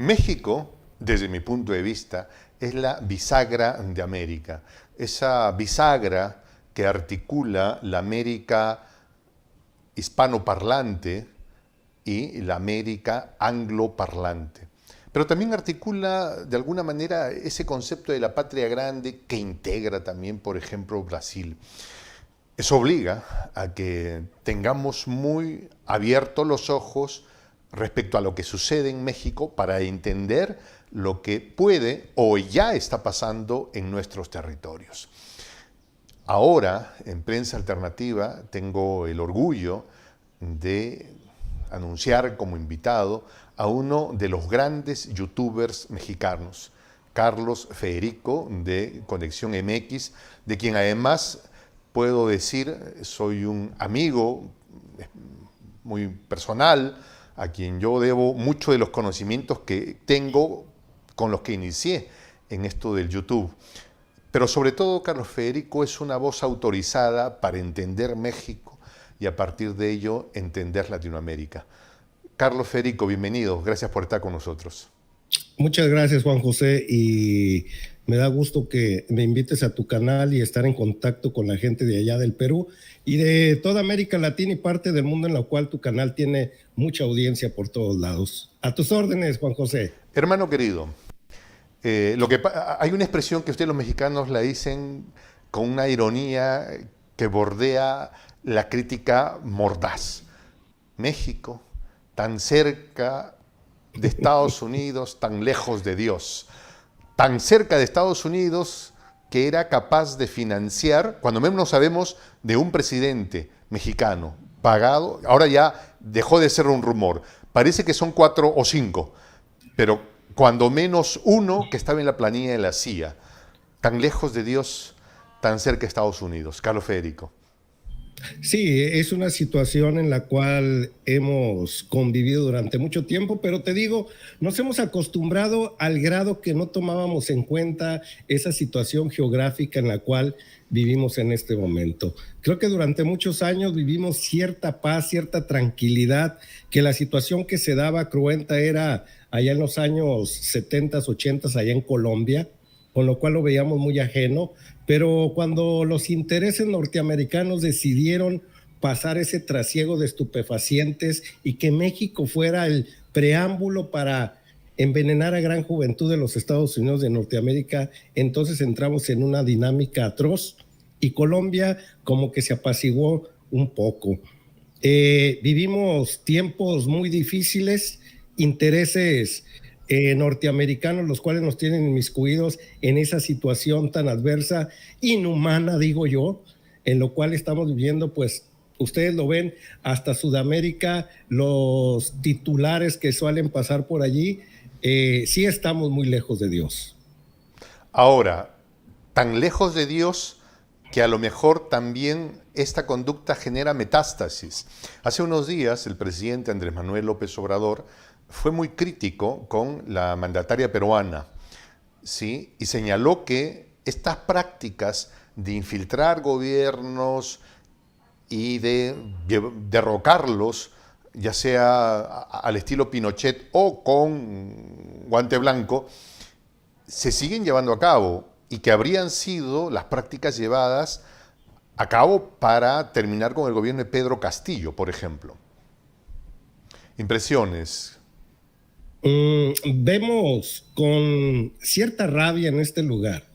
México, desde mi punto de vista, es la bisagra de América. Esa bisagra que articula la América hispanoparlante y la América angloparlante. Pero también articula de alguna manera ese concepto de la patria grande que integra también, por ejemplo, Brasil. Eso obliga a que tengamos muy abiertos los ojos respecto a lo que sucede en México para entender lo que puede o ya está pasando en nuestros territorios. Ahora, en Prensa Alternativa, tengo el orgullo de anunciar como invitado a uno de los grandes youtubers mexicanos, Carlos Federico, de Conexión MX, de quien además puedo decir soy un amigo muy personal, a quien yo debo mucho de los conocimientos que tengo con los que inicié en esto del YouTube. Pero sobre todo, Carlos Federico es una voz autorizada para entender México y a partir de ello entender Latinoamérica. Carlos Federico, bienvenido. Gracias por estar con nosotros. Muchas gracias, Juan José, y me da gusto que me invites a tu canal y estar en contacto con la gente de allá del Perú y de toda América Latina y parte del mundo en la cual tu canal tiene mucha audiencia por todos lados. A tus órdenes, Juan José. Hermano querido, hay una expresión que ustedes los mexicanos la dicen con una ironía que bordea la crítica mordaz. México, tan cerca de Estados Unidos, tan lejos de Dios. Tan cerca de Estados Unidos que era capaz de financiar, cuando menos sabemos de un presidente mexicano pagado, ahora ya dejó de ser un rumor, parece que son 4 o 5, pero cuando menos uno que estaba en la planilla de la CIA, tan lejos de Dios, tan cerca de Estados Unidos. Carlos Federico. Sí, es una situación en la cual hemos convivido durante mucho tiempo, pero te digo, nos hemos acostumbrado al grado que no tomábamos en cuenta esa situación geográfica en la cual vivimos en este momento. Creo que durante muchos años vivimos cierta paz, cierta tranquilidad, que la situación que se daba cruenta era allá en los años 70, 80, allá en Colombia, con lo cual lo veíamos muy ajeno, pero cuando los intereses norteamericanos decidieron pasar ese trasiego de estupefacientes y que México fuera el preámbulo para envenenar a gran juventud de los Estados Unidos de Norteamérica, entonces entramos en una dinámica atroz y Colombia como que se apaciguó un poco. Vivimos tiempos muy difíciles, intereses norteamericanos, los cuales nos tienen inmiscuidos en esa situación tan adversa, inhumana, digo yo, en lo cual estamos viviendo, pues, ustedes lo ven, hasta Sudamérica, los titulares que suelen pasar por allí, sí estamos muy lejos de Dios. Ahora, tan lejos de Dios que a lo mejor también esta conducta genera metástasis. Hace unos días el presidente Andrés Manuel López Obrador fue muy crítico con la mandataria peruana, ¿sí? Y señaló que estas prácticas de infiltrar gobiernos y de derrocarlos, ya sea al estilo Pinochet o con guante blanco, se siguen llevando a cabo y que habrían sido las prácticas llevadas a cabo para terminar con el gobierno de Pedro Castillo, por ejemplo. Impresiones. Vemos con cierta rabia en este lugar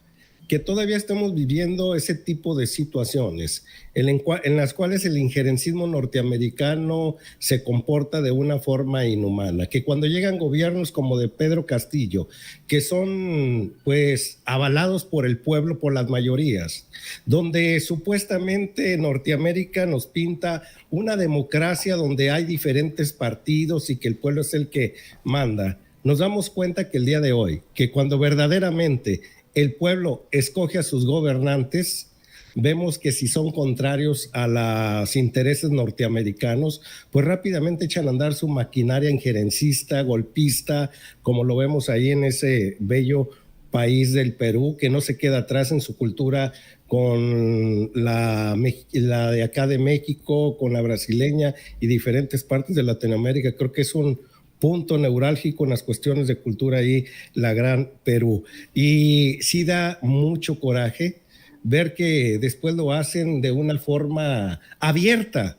que todavía estamos viviendo ese tipo de situaciones en las cuales el injerencismo norteamericano se comporta de una forma inhumana, que cuando llegan gobiernos como de Pedro Castillo, que son pues avalados por el pueblo, por las mayorías, donde supuestamente Norteamérica nos pinta una democracia donde hay diferentes partidos y que el pueblo es el que manda, nos damos cuenta que el día de hoy, que cuando verdaderamente el pueblo escoge a sus gobernantes, vemos que si son contrarios a los intereses norteamericanos, pues rápidamente echan a andar su maquinaria injerencista, golpista, como lo vemos ahí en ese bello país del Perú, que no se queda atrás en su cultura con la de acá de México, con la brasileña y diferentes partes de Latinoamérica. Creo que es un punto neurálgico en las cuestiones de cultura ahí, la gran Perú. Y sí da mucho coraje ver que después lo hacen de una forma abierta,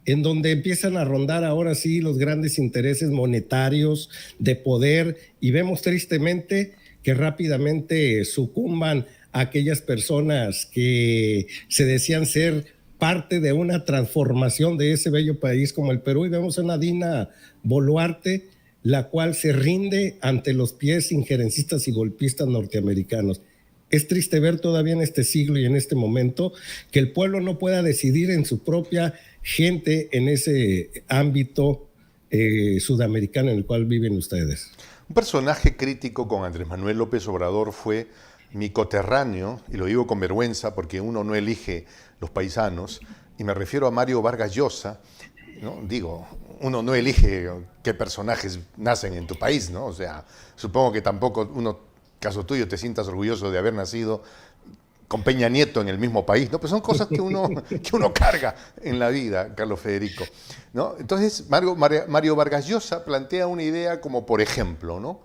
en donde empiezan a rondar ahora sí los grandes intereses monetarios de poder, y vemos tristemente que rápidamente sucumban a aquellas personas que se decían ser parte de una transformación de ese bello país como el Perú, y vemos a una Dina Boluarte, la cual se rinde ante los pies injerencistas y golpistas norteamericanos. Es triste ver todavía en este siglo y en este momento que el pueblo no pueda decidir en su propia gente en ese ámbito sudamericano en el cual viven ustedes. Un personaje crítico con Andrés Manuel López Obrador fue mi coterráneo, y lo digo con vergüenza porque uno no elige los paisanos, y me refiero a Mario Vargas Llosa, ¿no? Digo, uno no elige qué personajes nacen en tu país, ¿no? O sea, supongo que tampoco uno, caso tuyo, te sientas orgulloso de haber nacido con Peña Nieto en el mismo país, ¿no? Pues son cosas que uno carga en la vida, Carlos Federico, ¿no? Entonces, Mario Vargas Llosa plantea una idea como, por ejemplo, ¿no?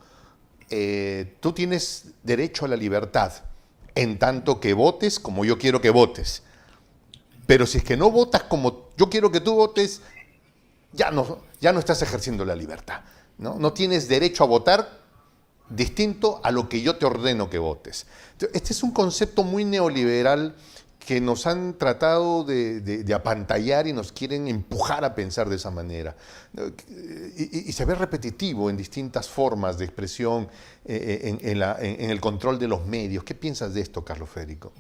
Tú tienes derecho a la libertad, en tanto que votes como yo quiero que votes. Pero si es que no votas como yo quiero que tú votes, ya no estás ejerciendo la libertad, ¿no? No tienes derecho a votar distinto a lo que yo te ordeno que votes. Este es un concepto muy neoliberal que nos han tratado de apantallar y nos quieren empujar a pensar de esa manera. Y se ve repetitivo en distintas formas de expresión en el control de los medios. ¿Qué piensas de esto, Carlos Federico?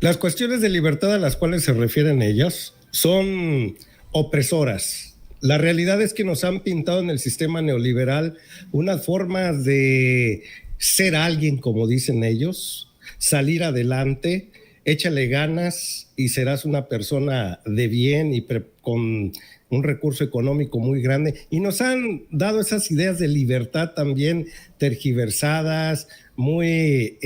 Las cuestiones de libertad a las cuales se refieren ellas son opresoras. La realidad es que nos han pintado en el sistema neoliberal unas formas de ser alguien, como dicen ellos, salir adelante, échale ganas y serás una persona de bien y con un recurso económico muy grande. Y nos han dado esas ideas de libertad también tergiversadas, muy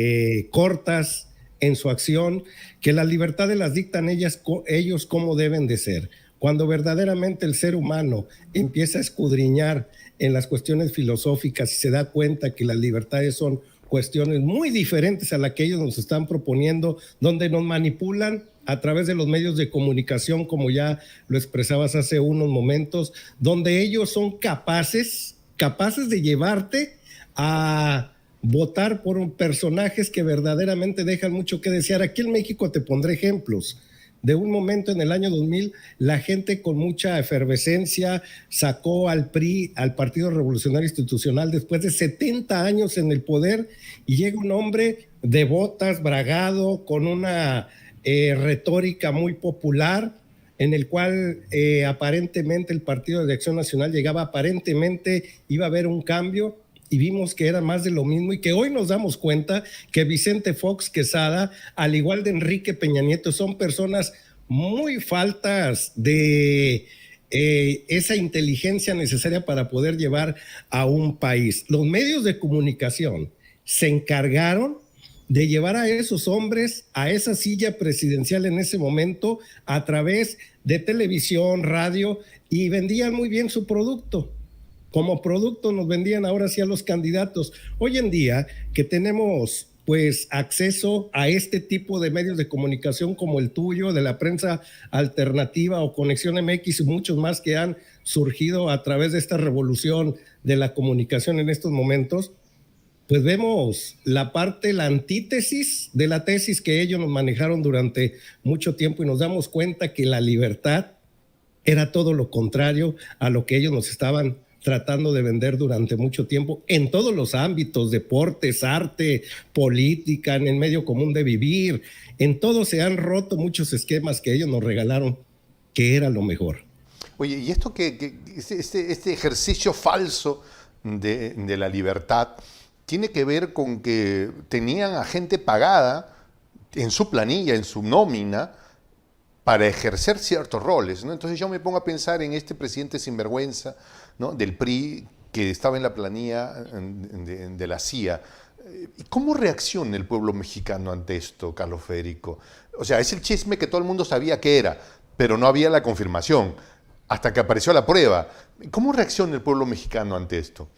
cortas en su acción, que las libertades las dictan ellos cómo deben de ser. Cuando verdaderamente el ser humano empieza a escudriñar en las cuestiones filosóficas y se da cuenta que las libertades son cuestiones muy diferentes a las que ellos nos están proponiendo, donde nos manipulan a través de los medios de comunicación, como ya lo expresabas hace unos momentos, donde ellos son capaces de llevarte a votar por personajes que verdaderamente dejan mucho que desear. Aquí en México te pondré ejemplos. De un momento en el año 2000, la gente con mucha efervescencia sacó al PRI, al Partido Revolucionario Institucional, después de 70 años en el poder, y llega un hombre de botas, bragado, con una retórica muy popular, en el cual aparentemente el Partido de Acción Nacional llegaba, aparentemente iba a haber un cambio, y vimos que era más de lo mismo, y que hoy nos damos cuenta que Vicente Fox Quesada, al igual de Enrique Peña Nieto, son personas muy faltas de esa inteligencia necesaria para poder llevar a un país. Los medios de comunicación se encargaron de llevar a esos hombres a esa silla presidencial en ese momento a través de televisión, radio, y vendían muy bien su producto. Como producto nos vendían ahora sí a los candidatos. Hoy en día que tenemos pues acceso a este tipo de medios de comunicación como el tuyo, de la prensa alternativa o Conexión MX y muchos más que han surgido a través de esta revolución de la comunicación en estos momentos, pues vemos la antítesis de la tesis que ellos nos manejaron durante mucho tiempo, y nos damos cuenta que la libertad era todo lo contrario a lo que ellos nos estaban tratando de vender durante mucho tiempo en todos los ámbitos: deportes, arte, política, en el medio común de vivir. En todo se han roto muchos esquemas que ellos nos regalaron, que era lo mejor. Oye, y esto este ejercicio falso de la libertad tiene que ver con que tenían a gente pagada en su planilla, en su nómina, para ejercer ciertos roles, ¿no? Entonces yo me pongo a pensar en este presidente sinvergüenza, ¿no?, del PRI, que estaba en la planilla de la CIA. ¿Cómo reacciona el pueblo mexicano ante esto, Carlos Federico? O sea, es el chisme que todo el mundo sabía que era, pero no había la confirmación. hasta que apareció la prueba. ¿Cómo reacciona el pueblo mexicano ante esto?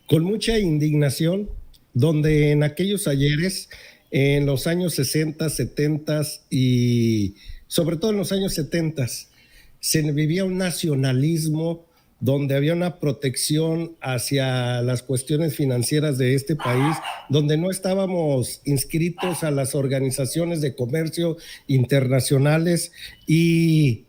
Con mucha indignación, donde en aquellos ayeres, en los años 60, 70 y sobre todo en los años 70, se vivía un nacionalismo donde había una protección hacia las cuestiones financieras de este país, donde no estábamos inscritos a las organizaciones de comercio internacionales y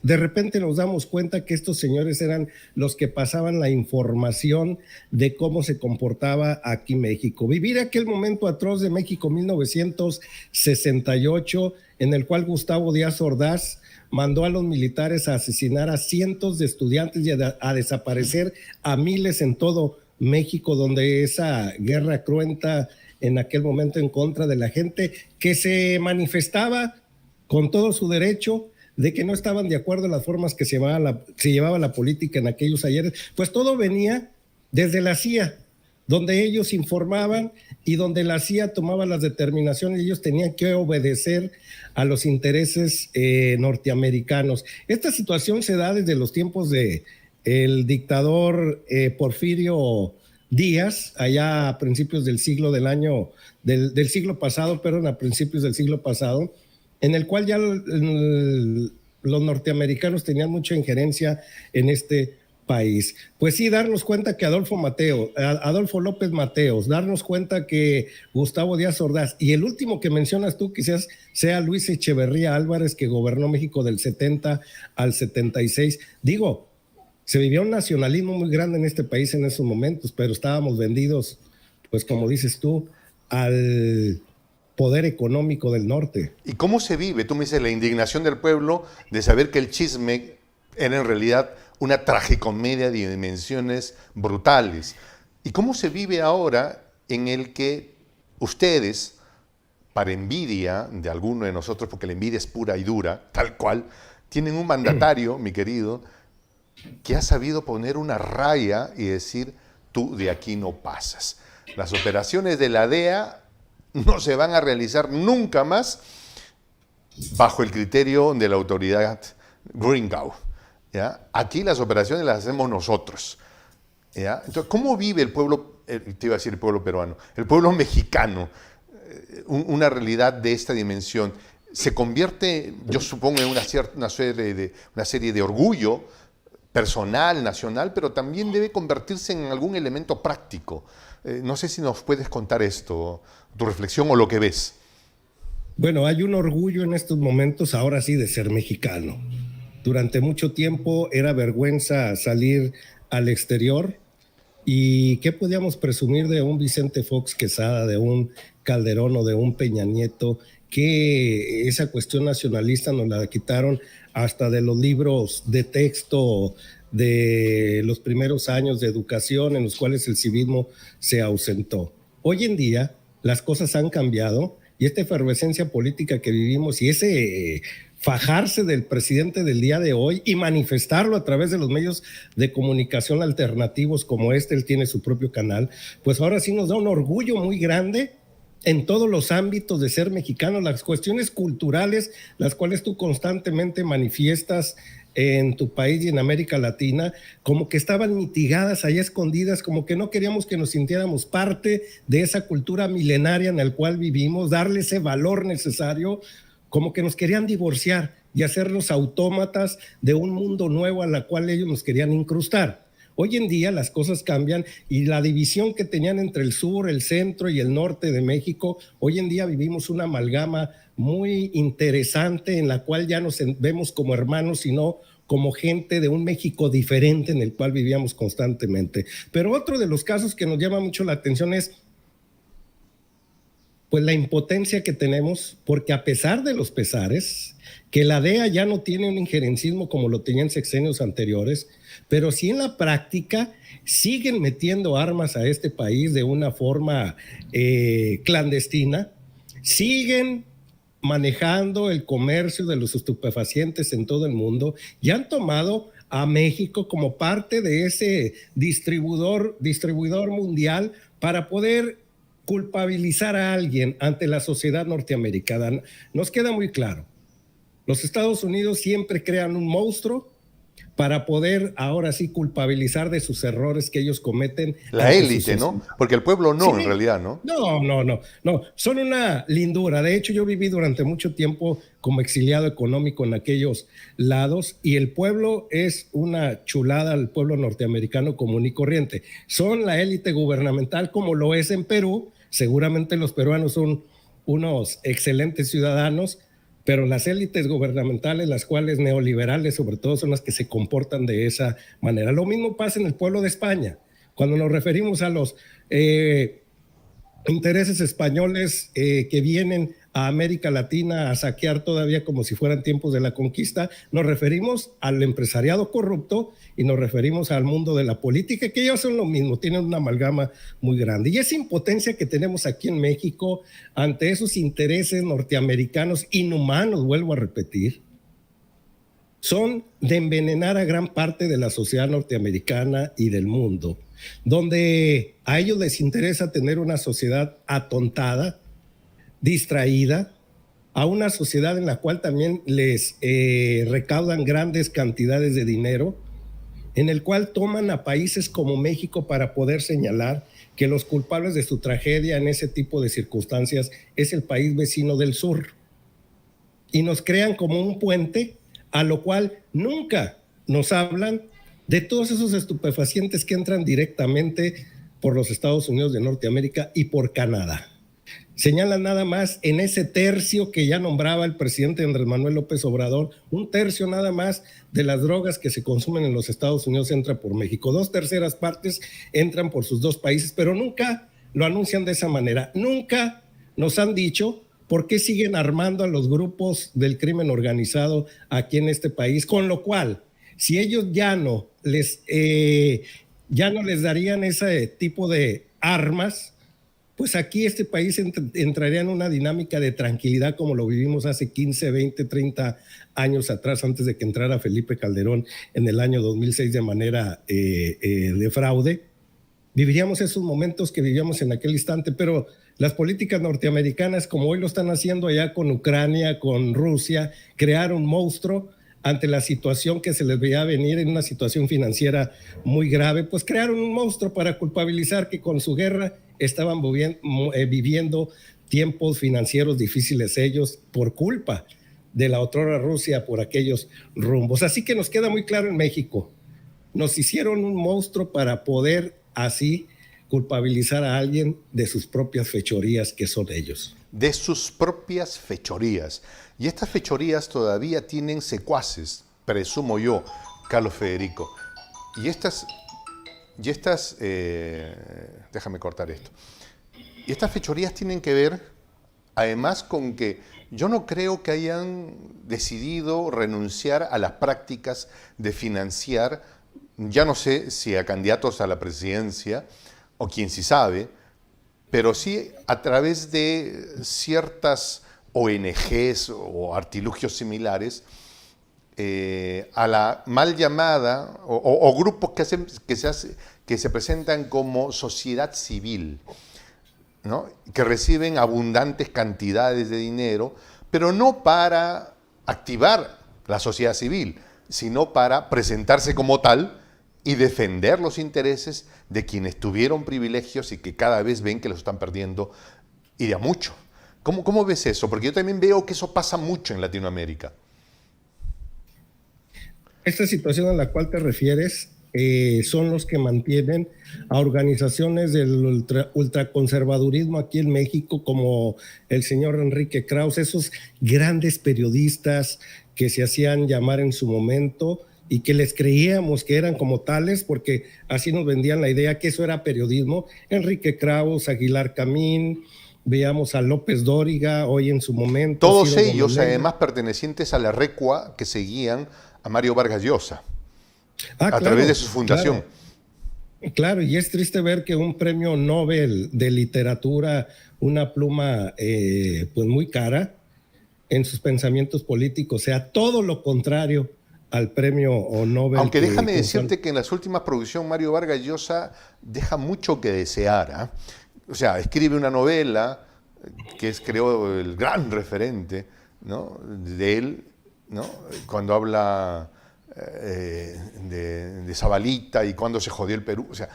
de repente nos damos cuenta que estos señores eran los que pasaban la información de cómo se comportaba aquí México. Vivir aquel momento atroz de México 1968, en el cual Gustavo Díaz Ordaz mandó a los militares a asesinar a cientos de estudiantes y a desaparecer a miles en todo México, donde esa guerra cruenta en aquel momento en contra de la gente que se manifestaba con todo su derecho de que no estaban de acuerdo en las formas que se llevaba la política en aquellos ayeres, pues todo venía desde la CIA, donde ellos informaban y donde la CIA tomaba las determinaciones y ellos tenían que obedecer a los intereses norteamericanos. Esta situación se da desde los tiempos de el dictador Porfirio Díaz, allá a principios del siglo del siglo pasado, perdón, a principios del siglo pasado, en el cual ya los norteamericanos tenían mucha injerencia en este país. Pues sí, darnos cuenta que Adolfo López Mateos, darnos cuenta que Gustavo Díaz Ordaz, y el último que mencionas tú quizás sea Luis Echeverría Álvarez, que gobernó México del 70 al 76. Digo, se vivía un nacionalismo muy grande en este país en esos momentos, pero estábamos vendidos, pues como dices tú, al poder económico del norte. ¿Y cómo se vive? Tú me dices la indignación del pueblo de saber que el chisme era en realidad una tragicomedia de dimensiones brutales. ¿Y cómo se vive ahora en el que ustedes, para envidia de alguno de nosotros, porque la envidia es pura y dura, tal cual, tienen un mandatario, mi querido, que ha sabido poner una raya y decir, tú de aquí no pasas? Las operaciones de la DEA no se van a realizar nunca más bajo el criterio de la autoridad Gringau. ¿Ya? Aquí las operaciones las hacemos nosotros. ¿Ya? Entonces, ¿cómo vive el pueblo, te iba a decir el pueblo peruano, el pueblo mexicano, una realidad de esta dimensión? Se convierte, yo supongo, en una serie de orgullo personal, nacional, pero también debe convertirse en algún elemento práctico. No sé si nos puedes contar esto, tu reflexión o lo que ves. Bueno, hay un orgullo en estos momentos, ahora sí, de ser mexicano. Durante mucho tiempo era vergüenza salir al exterior. ¿Y qué podíamos presumir de un Vicente Fox Quesada, de un Calderón o de un Peña Nieto? Que esa cuestión nacionalista nos la quitaron hasta de los libros de texto de los primeros años de educación en los cuales el civismo se ausentó. Hoy en día las cosas han cambiado y esta efervescencia política que vivimos y ese fajarse del presidente del día de hoy y manifestarlo a través de los medios de comunicación alternativos como él tiene su propio canal, pues ahora sí nos da un orgullo muy grande en todos los ámbitos de ser mexicano, las cuestiones culturales, las cuales tú constantemente manifiestas en tu país y en América Latina, como que estaban mitigadas, allá escondidas, como que no queríamos que nos sintiéramos parte de esa cultura milenaria en la cual vivimos, darle ese valor necesario, como que nos querían divorciar y hacernos autómatas de un mundo nuevo a la cual ellos nos querían incrustar. Hoy en día las cosas cambian y la división que tenían entre el sur, el centro y el norte de México, hoy en día vivimos una amalgama muy interesante en la cual ya nos vemos como hermanos, sino como gente de un México diferente en el cual vivíamos constantemente. Pero otro de los casos que nos llama mucho la atención es pues la impotencia que tenemos, porque a pesar de los pesares, que la DEA ya no tiene un injerencismo como lo tenían sexenios anteriores, pero sí en la práctica siguen metiendo armas a este país de una forma clandestina, siguen manejando el comercio de los estupefacientes en todo el mundo y han tomado a México como parte de ese distribuidor mundial para poder culpabilizar a alguien ante la sociedad norteamericana. Nos queda muy claro, los Estados Unidos siempre crean un monstruo para poder ahora sí culpabilizar de sus errores que ellos cometen. La élite, ¿no? Porque el pueblo no, Sí, en realidad, ¿no? no, son una lindura. De hecho, yo viví durante mucho tiempo como exiliado económico en aquellos lados y el pueblo es una chulada, el pueblo norteamericano común y corriente. Son la élite gubernamental como lo es en Perú. Seguramente los peruanos son unos excelentes ciudadanos, pero las élites gubernamentales, las cuales neoliberales sobre todo, son las que se comportan de esa manera. Lo mismo pasa en el pueblo de España. Cuando nos referimos a los intereses españoles que vienen a América Latina a saquear todavía como si fueran tiempos de la conquista, nos referimos al empresariado corrupto y nos referimos al mundo de la política, que ellos son lo mismo, tienen una amalgama muy grande. Y esa impotencia que tenemos aquí en México ante esos intereses norteamericanos inhumanos, vuelvo a repetir, son de envenenar a gran parte de la sociedad norteamericana y del mundo, donde a ellos les interesa tener una sociedad atontada, distraída, a una sociedad en la cual también les recaudan grandes cantidades de dinero, en el cual toman a países como México para poder señalar que los culpables de su tragedia en ese tipo de circunstancias es el país vecino del sur. Y nos crean como un puente, a lo cual nunca nos hablan de todos esos estupefacientes que entran directamente por los Estados Unidos de Norteamérica y por Canadá. Señalan nada más en ese tercio que ya nombraba el presidente Andrés Manuel López Obrador, un tercio nada más de las drogas que se consumen en los Estados Unidos entra por México. 2/3 partes entran por sus dos países, pero nunca lo anuncian de esa manera. Nunca nos han dicho por qué siguen armando a los grupos del crimen organizado aquí en este país, con lo cual, si ellos ya no les darían ese tipo de armas, pues aquí este país entraría en una dinámica de tranquilidad como lo vivimos hace 15, 20, 30 años atrás, antes de que entrara Felipe Calderón en el año 2006 de manera de fraude. Viviríamos esos momentos que vivíamos en aquel instante, pero las políticas norteamericanas, como hoy lo están haciendo allá con Ucrania, con Rusia, crear un monstruo ante la situación que se les veía venir en una situación financiera muy grave, pues crearon un monstruo para culpabilizar que con su guerra estaban viviendo tiempos financieros difíciles ellos por culpa de la otrora Rusia por aquellos rumbos. Así que nos queda muy claro en México, nos hicieron un monstruo para poder así culpabilizar a alguien de sus propias fechorías que son ellos. De sus propias fechorías. Y estas fechorías todavía tienen secuaces, presumo yo, Carlos Federico. Y estas déjame cortar esto. Y estas fechorías tienen que ver, además, con que yo no creo que hayan decidido renunciar a las prácticas de financiar, ya no sé si a candidatos a la presidencia, o quién sí sabe, pero sí a través de ciertas ONGs o artilugios similares, a la mal llamada, o grupos que se presentan como sociedad civil, ¿no? Que reciben abundantes cantidades de dinero, pero no para activar la sociedad civil, sino para presentarse como tal y defender los intereses de quienes tuvieron privilegios y que cada vez ven que los están perdiendo y de a mucho. ¿Cómo ves eso? Porque yo también veo que eso pasa mucho en Latinoamérica. Esta situación a la cual te refieres son los que mantienen a organizaciones del ultraconservadurismo aquí en México, como el señor Enrique Krauss, esos grandes periodistas que se hacían llamar en su momento y que les creíamos que eran como tales, porque así nos vendían la idea que eso era periodismo. Enrique Krauss, Aguilar Camín, veíamos a López Dóriga, hoy en su momento. Todos ellos, además, pertenecientes a la recua que seguían a Mario Vargas Llosa, a través de su fundación. Claro, y es triste ver que un premio Nobel de literatura, una pluma pues muy cara en sus pensamientos políticos, sea todo lo contrario al premio Nobel. Aunque déjame decirte que en las últimas producciones Mario Vargas Llosa deja mucho que desear, ¿eh? O sea, escribe una novela que es, creo, el gran referente, ¿no?, de él, ¿no?, cuando habla de Zabalita y cuando se jodió el Perú. O sea,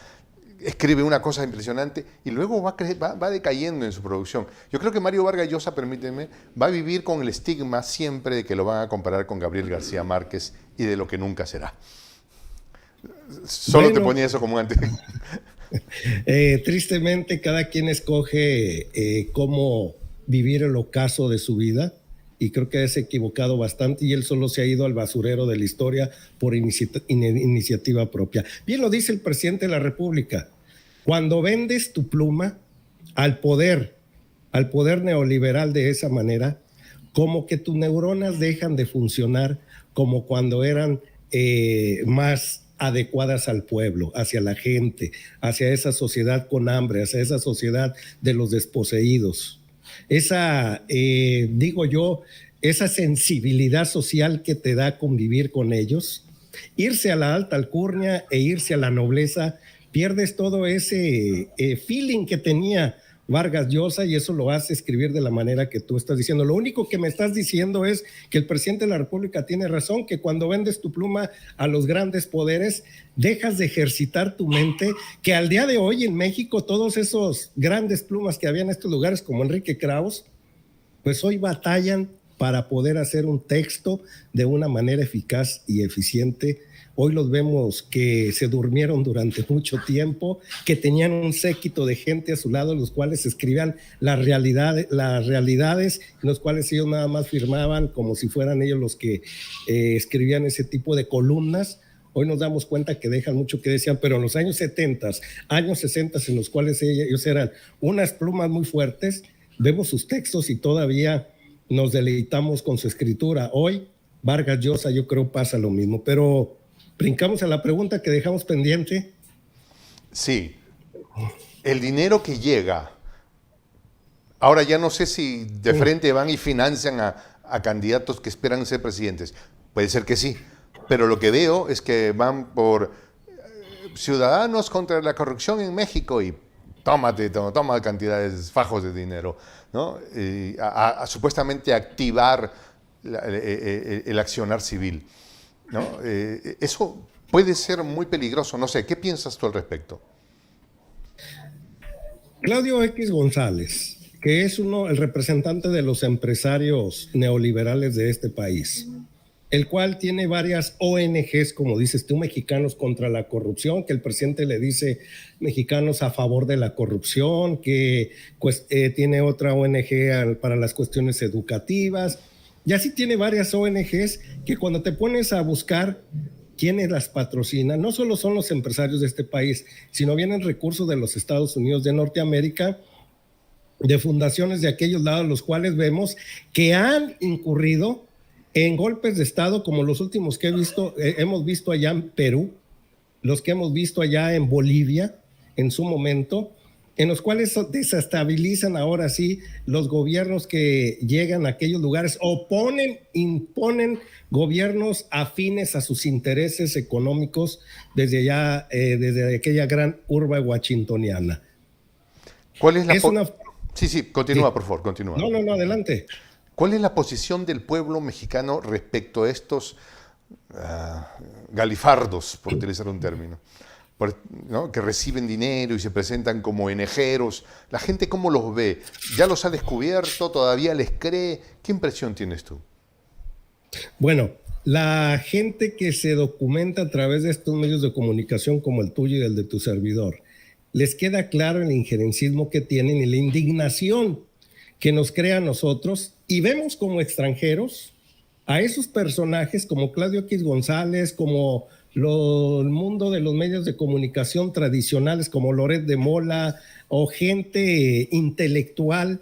escribe una cosa impresionante y luego va decayendo en su producción. Yo creo que Mario Vargas Llosa, permíteme, va a vivir con el estigma siempre de que lo van a comparar con Gabriel García Márquez y de lo que nunca será. Solo te ponía eso como un antes. Tristemente, cada quien escoge cómo vivir el ocaso de su vida, y creo que es equivocado bastante, y él solo se ha ido al basurero de la historia por iniciativa propia. Bien lo dice el presidente de la República: cuando vendes tu pluma al poder neoliberal de esa manera, como que tus neuronas dejan de funcionar como cuando eran más adecuadas al pueblo, hacia la gente, hacia esa sociedad con hambre, hacia esa sociedad de los desposeídos. Esa, digo yo, esa sensibilidad social que te da convivir con ellos, irse a la alta alcurnia e irse a la nobleza, pierdes todo ese feeling que tenía Vargas Llosa, y eso lo hace escribir de la manera que tú estás diciendo. Lo único que me estás diciendo es que el presidente de la República tiene razón, que cuando vendes tu pluma a los grandes poderes, dejas de ejercitar tu mente, que al día de hoy en México todos esos grandes plumas que había en estos lugares, como Enrique Krauss, pues hoy batallan para poder hacer un texto de una manera eficaz y eficiente. Hoy los vemos que se durmieron durante mucho tiempo, que tenían un séquito de gente a su lado, los cuales escribían las realidades, en los cuales ellos nada más firmaban como si fueran ellos los que escribían ese tipo de columnas. Hoy nos damos cuenta que dejan mucho que decían, pero en los años 70, años 60, en los cuales ellos eran unas plumas muy fuertes, vemos sus textos y todavía nos deleitamos con su escritura. Hoy, Vargas Llosa, yo creo pasa lo mismo, pero brincamos a la pregunta que dejamos pendiente. Sí, el dinero que llega, ahora ya no sé si de frente van y financian a candidatos que esperan ser presidentes, puede ser que sí, pero lo que veo es que van por Ciudadanos contra la corrupción en México y toma cantidades, fajos de dinero, ¿no? Supuestamente activar el accionar civil, ¿no? Eso puede ser muy peligroso, no sé, ¿qué piensas tú al respecto? Claudio X González, que es el representante de los empresarios neoliberales de este país, el cual tiene varias ONGs, como dices tú, Mexicanos contra la Corrupción, que el presidente le dice Mexicanos a favor de la corrupción, que pues, tiene otra ONG para las cuestiones educativas, y así tiene varias ONGs que cuando te pones a buscar quiénes las patrocinan, no solo son los empresarios de este país, sino vienen recursos de los Estados Unidos de Norteamérica, de fundaciones de aquellos lados, los cuales vemos que han incurrido en golpes de Estado como los últimos que hemos visto allá en Perú, los que hemos visto allá en Bolivia en su momento, en los cuales desestabilizan ahora sí los gobiernos que llegan a aquellos lugares, imponen gobiernos afines a sus intereses económicos desde allá, desde aquella gran urbe washingtoniana. ¿Cuál es la Sí, continúa, por favor, continúa. No, adelante. ¿Cuál es la posición del pueblo mexicano respecto a estos galifardos, por utilizar un término, ¿no? que reciben dinero y se presentan como enejeros? ¿La gente cómo los ve? ¿Ya los ha descubierto? ¿Todavía les cree? ¿Qué impresión tienes tú? Bueno, la gente que se documenta a través de estos medios de comunicación como el tuyo y el de tu servidor, les queda claro el injerencismo que tienen y la indignación que nos crea a nosotros, y vemos como extranjeros a esos personajes como Claudio X González, como el mundo de los medios de comunicación tradicionales como Loret de Mola, o gente intelectual,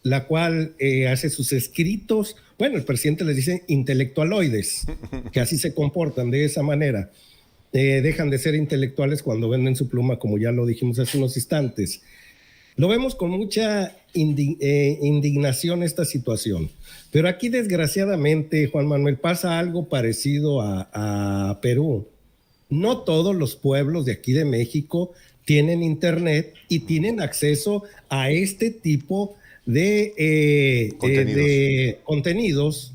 la cual hace sus escritos. Bueno, el presidente les dice intelectualoides, que así se comportan de esa manera. Dejan de ser intelectuales cuando venden su pluma, como ya lo dijimos hace unos instantes. Lo vemos con mucha indignación esta situación. Pero aquí, desgraciadamente, Juan Manuel, pasa algo parecido a Perú. No todos los pueblos de aquí de México tienen internet y tienen acceso a este tipo de contenidos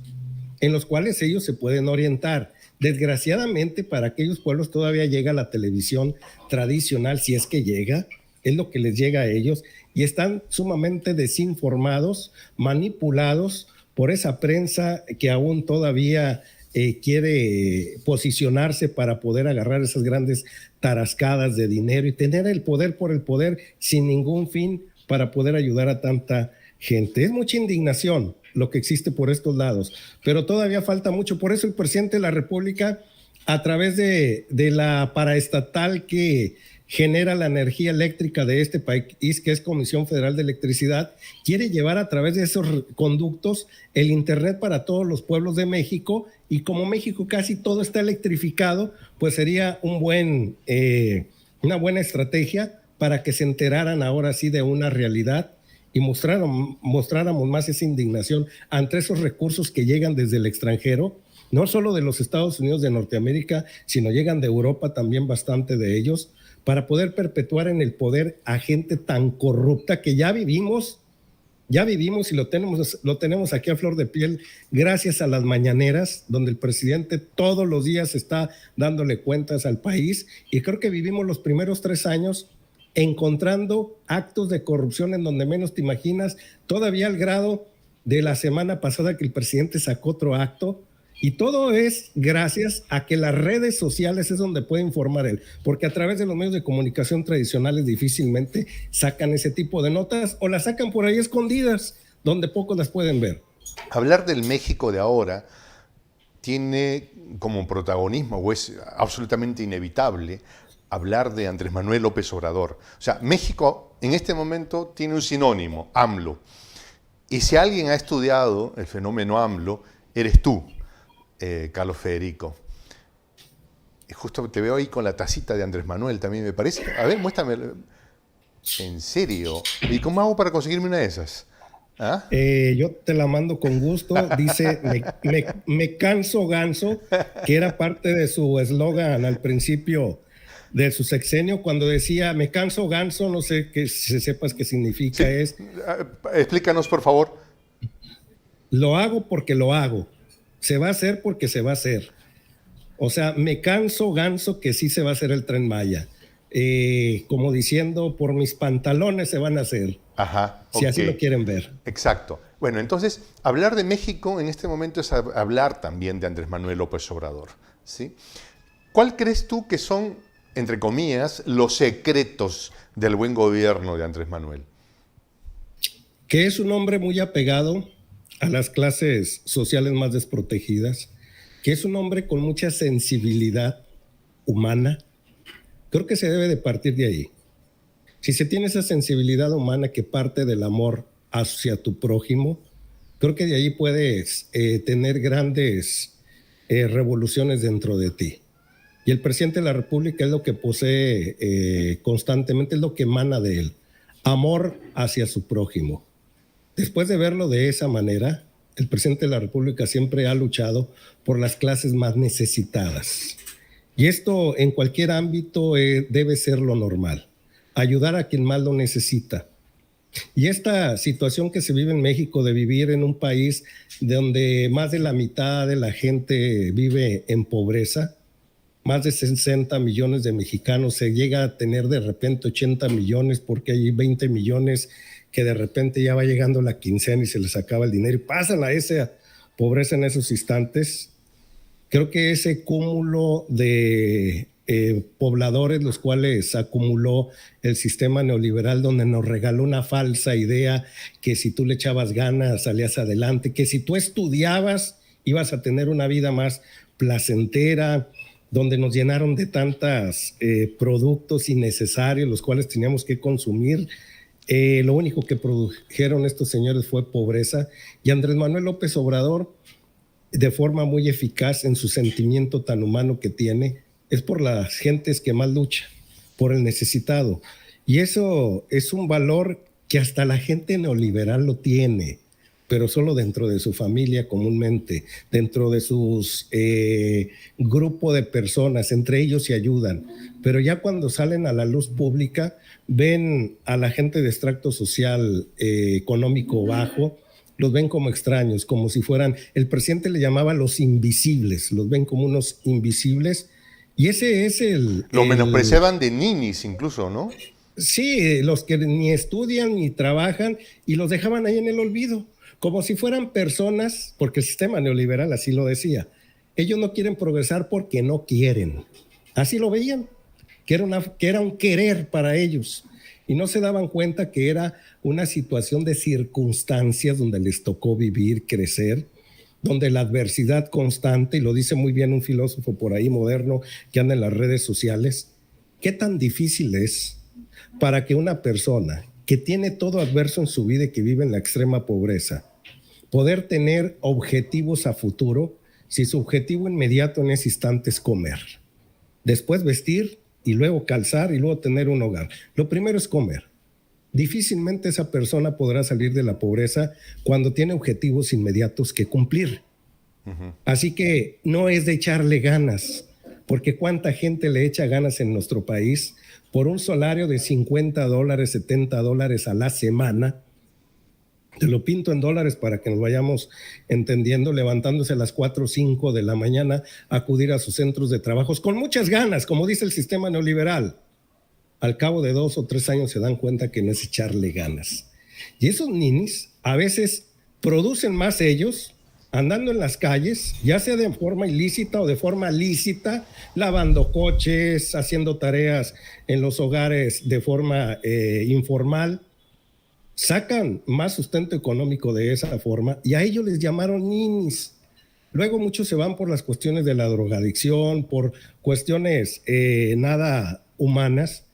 en los cuales ellos se pueden orientar. Desgraciadamente para aquellos pueblos todavía llega la televisión tradicional, si es que llega, es lo que les llega a ellos, y están sumamente desinformados, manipulados por esa prensa que aún todavía quiere posicionarse para poder agarrar esas grandes tarascadas de dinero y tener el poder por el poder sin ningún fin para poder ayudar a tanta gente. Es mucha indignación lo que existe por estos lados, pero todavía falta mucho. Por eso el presidente de la República, a través de la paraestatal que genera la energía eléctrica de este país, que es Comisión Federal de Electricidad, quiere llevar a través de esos conductos el Internet para todos los pueblos de México, y como México casi todo está electrificado, pues sería una buena estrategia para que se enteraran ahora sí de una realidad y mostráramos más esa indignación ante esos recursos que llegan desde el extranjero, no solo de los Estados Unidos de Norteamérica, sino llegan de Europa también bastante de ellos, para poder perpetuar en el poder a gente tan corrupta que ya vivimos y lo tenemos aquí a flor de piel gracias a las mañaneras, donde el presidente todos los días está dándole cuentas al país, y creo que vivimos los primeros 3 años encontrando actos de corrupción en donde menos te imaginas, todavía al grado de la semana pasada que el presidente sacó otro acto. Y todo es gracias a que las redes sociales es donde puede informar él, porque a través de los medios de comunicación tradicionales difícilmente sacan ese tipo de notas, o las sacan por ahí escondidas, donde pocos las pueden ver. Hablar del México de ahora tiene como protagonismo, o es absolutamente inevitable, hablar de Andrés Manuel López Obrador. O sea, México en este momento tiene un sinónimo, AMLO. Y si alguien ha estudiado el fenómeno AMLO, eres tú, Carlos Federico. Justo te veo ahí con la tacita de Andrés Manuel también, me parece. A ver, muéstrame. ¿En serio? ¿Y cómo hago para conseguirme una de esas? ¿Ah? Yo te la mando con gusto. Dice, me canso ganso, que era parte de su eslogan al principio de su sexenio, cuando decía, me canso ganso, no sé qué, si sepas qué significa. Sí. Es, explícanos, por favor. Lo hago porque lo hago. Se va a hacer porque se va a hacer. O sea, me canso ganso que sí se va a hacer el Tren Maya. Como diciendo, por mis pantalones se van a hacer. Ajá, si así lo quieren ver. Exacto. Bueno, entonces, hablar de México en este momento es hablar también de Andrés Manuel López Obrador, ¿sí? ¿Cuál crees tú que son, entre comillas, los secretos del buen gobierno de Andrés Manuel? Que es un hombre muy apegado a las clases sociales más desprotegidas, que es un hombre con mucha sensibilidad humana. Creo que se debe de partir de ahí. Si se tiene esa sensibilidad humana que parte del amor hacia tu prójimo, creo que de ahí puedes tener grandes revoluciones dentro de ti. Y el presidente de la República es lo que posee constantemente, es lo que emana de él, amor hacia su prójimo. Después de verlo de esa manera, el presidente de la República siempre ha luchado por las clases más necesitadas. Y esto en cualquier ámbito debe ser lo normal, ayudar a quien más lo necesita. Y esta situación que se vive en México de vivir en un país donde más de la mitad de la gente vive en pobreza, más de 60 millones de mexicanos, se llega a tener de repente 80 millones porque hay 20 millones que de repente ya va llegando la quincena y se les acaba el dinero y pasan a esa pobreza en esos instantes. Creo que ese cúmulo de pobladores, los cuales acumuló el sistema neoliberal, donde nos regaló una falsa idea que si tú le echabas ganas salías adelante, que si tú estudiabas ibas a tener una vida más placentera, donde nos llenaron de tantos productos innecesarios, los cuales teníamos que consumir. Lo único que produjeron estos señores fue pobreza, y Andrés Manuel López Obrador, de forma muy eficaz en su sentimiento tan humano que tiene, es por las gentes que más luchan, por el necesitado. Y eso es un valor que hasta la gente neoliberal lo tiene, pero solo dentro de su familia comúnmente, dentro de sus grupo de personas, entre ellos se ayudan. Pero ya cuando salen a la luz pública, ven a la gente de extracto social económico bajo los ven como extraños, como si fueran, el presidente le llamaba los invisibles, los ven como unos invisibles, y ese es Lo menospreciaban de ninis incluso, ¿no? Sí, los que ni estudian ni trabajan y los dejaban ahí en el olvido, como si fueran personas, porque el sistema neoliberal así lo decía. Ellos no quieren progresar porque no quieren. Así lo veían, que era un querer para ellos. Y no se daban cuenta que era una situación de circunstancias donde les tocó vivir, crecer, donde la adversidad constante, y lo dice muy bien un filósofo por ahí moderno que anda en las redes sociales, qué tan difícil es para que una persona que tiene todo adverso en su vida y que vive en la extrema pobreza, poder tener objetivos a futuro, si su objetivo inmediato en ese instante es comer, después vestir y luego calzar y luego tener un hogar. Lo primero es comer. Difícilmente esa persona podrá salir de la pobreza cuando tiene objetivos inmediatos que cumplir. Así que no es de echarle ganas, porque cuánta gente le echa ganas en nuestro país por un salario de $50, $70 a la semana. Te lo pinto en dólares para que nos vayamos entendiendo, levantándose a las 4 o 5 de la mañana, acudir a sus centros de trabajos con muchas ganas, como dice el sistema neoliberal. Al cabo de 2 o 3 años se dan cuenta que no es echarle ganas. Y esos ninis a veces producen más ellos andando en las calles, ya sea de forma ilícita o de forma lícita, lavando coches, haciendo tareas en los hogares de forma informal. Sacan más sustento económico de esa forma y a ellos les llamaron ninis. Luego muchos se van por las cuestiones de la drogadicción, por cuestiones nada humanas,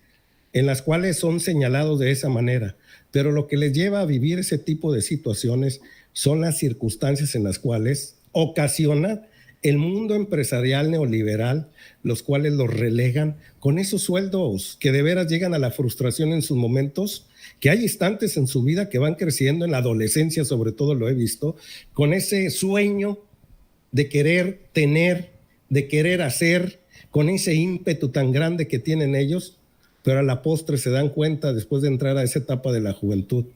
en las cuales son señalados de esa manera. Pero lo que les lleva a vivir ese tipo de situaciones son las circunstancias en las cuales ocasiona el mundo empresarial neoliberal, los cuales los relegan con esos sueldos que de veras llegan a la frustración en sus momentos, que hay instantes en su vida que van creciendo, en la adolescencia sobre todo lo he visto, con ese sueño de querer tener, de querer hacer, con ese ímpetu tan grande que tienen ellos, pero a la postre se dan cuenta después de entrar a esa etapa de la juventud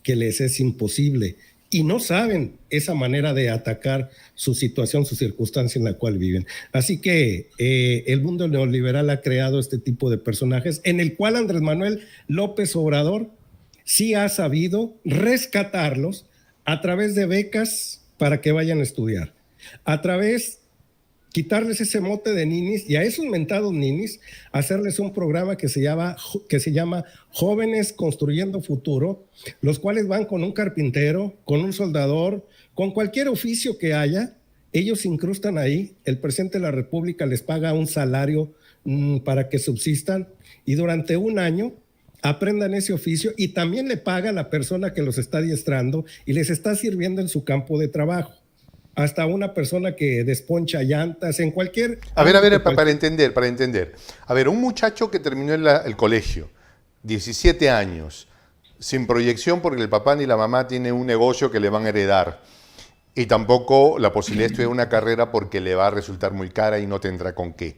que les es imposible y no saben esa manera de atacar su situación, su circunstancia en la cual viven. Así que el mundo neoliberal ha creado este tipo de personajes en el cual Andrés Manuel López Obrador sí ha sabido rescatarlos a través de becas para que vayan a estudiar, a través quitarles ese mote de ninis y a esos mentados ninis hacerles un programa que se llama Jóvenes Construyendo Futuro, los cuales van con un carpintero, con un soldador, con cualquier oficio que haya, ellos se incrustan ahí, el presidente de la República les paga un salario para que subsistan y durante un año aprendan ese oficio y también le paga a la persona que los está adiestrando y les está sirviendo en su campo de trabajo. Hasta una persona que desponcha llantas en cualquier... A ver, para entender. A ver, un muchacho que terminó el colegio, 17 años, sin proyección porque el papá ni la mamá tiene un negocio que le van a heredar y tampoco la posibilidad de estudiar una carrera porque le va a resultar muy cara y no tendrá con qué.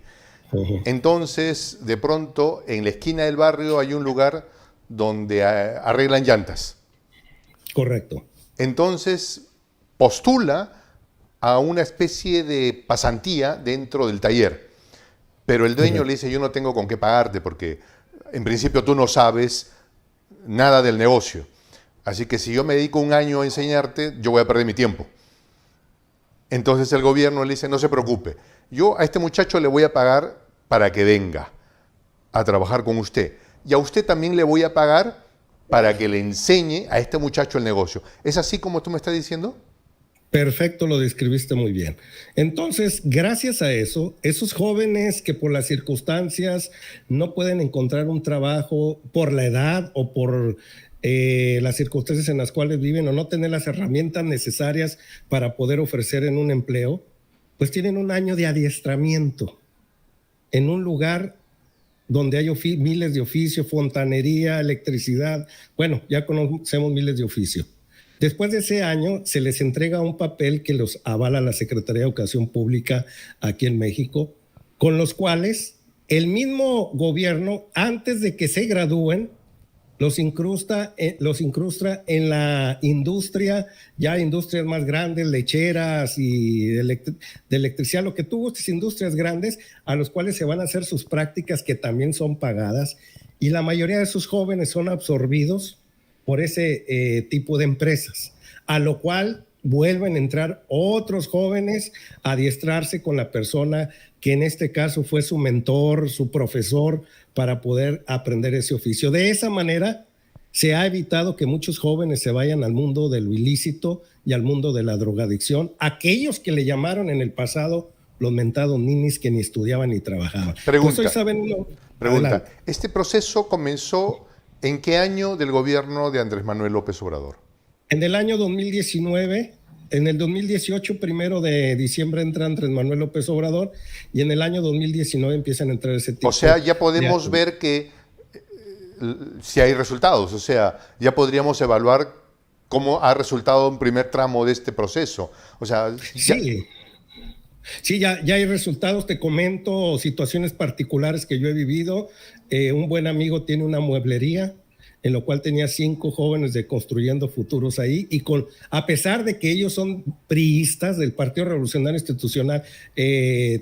Entonces, de pronto, en la esquina del barrio hay un lugar donde arreglan llantas. Correcto. Entonces, postula a una especie de pasantía dentro del taller. Pero el dueño le dice, yo no tengo con qué pagarte porque en principio tú no sabes nada del negocio. Así que si yo me dedico un año a enseñarte, yo voy a perder mi tiempo. Entonces el gobierno le dice, no se preocupe, yo a este muchacho le voy a pagar para que venga a trabajar con usted. Y a usted también le voy a pagar para que le enseñe a este muchacho el negocio. ¿Es así como tú me estás diciendo? Perfecto, lo describiste muy bien. Entonces, gracias a eso, esos jóvenes que por las circunstancias no pueden encontrar un trabajo por la edad o por las circunstancias en las cuales viven o no tener las herramientas necesarias para poder ofrecer en un empleo, pues tienen un año de adiestramiento en un lugar donde hay miles de oficios, fontanería, electricidad. Bueno, ya conocemos miles de oficios. Después de ese año se les entrega un papel que los avala la Secretaría de Educación Pública aquí en México, con los cuales el mismo gobierno, antes de que se gradúen, los incrusta en la industria, ya industrias más grandes, lecheras y de electricidad, lo que tú gustes, industrias grandes a los cuales se van a hacer sus prácticas que también son pagadas, y la mayoría de esos jóvenes son absorbidos por ese tipo de empresas, a lo cual vuelven a entrar otros jóvenes a adiestrarse con la persona que en este caso fue su mentor, su profesor, para poder aprender ese oficio. De esa manera se ha evitado que muchos jóvenes se vayan al mundo de lo ilícito y al mundo de la drogadicción, aquellos que le llamaron en el pasado los mentados ninis que ni estudiaban ni trabajaban. Pregunta, pues hoy saben, no, pregunta. ¿Este proceso comenzó en qué año del gobierno de Andrés Manuel López Obrador? En el año 2019, en el 2018, 1 de diciembre entra Andrés Manuel López Obrador, y en el año 2019 empiezan a entrar ese tipo. O sea, ya podemos ver que si hay resultados, o sea, ya podríamos evaluar cómo ha resultado un primer tramo de este proceso. O sea, Sí, ya hay resultados. Te comento situaciones particulares que yo he vivido. Un buen amigo tiene una mueblería en lo cual tenía 5 jóvenes de Construyendo Futuros ahí, y a pesar de que ellos son priistas del Partido Revolucionario Institucional,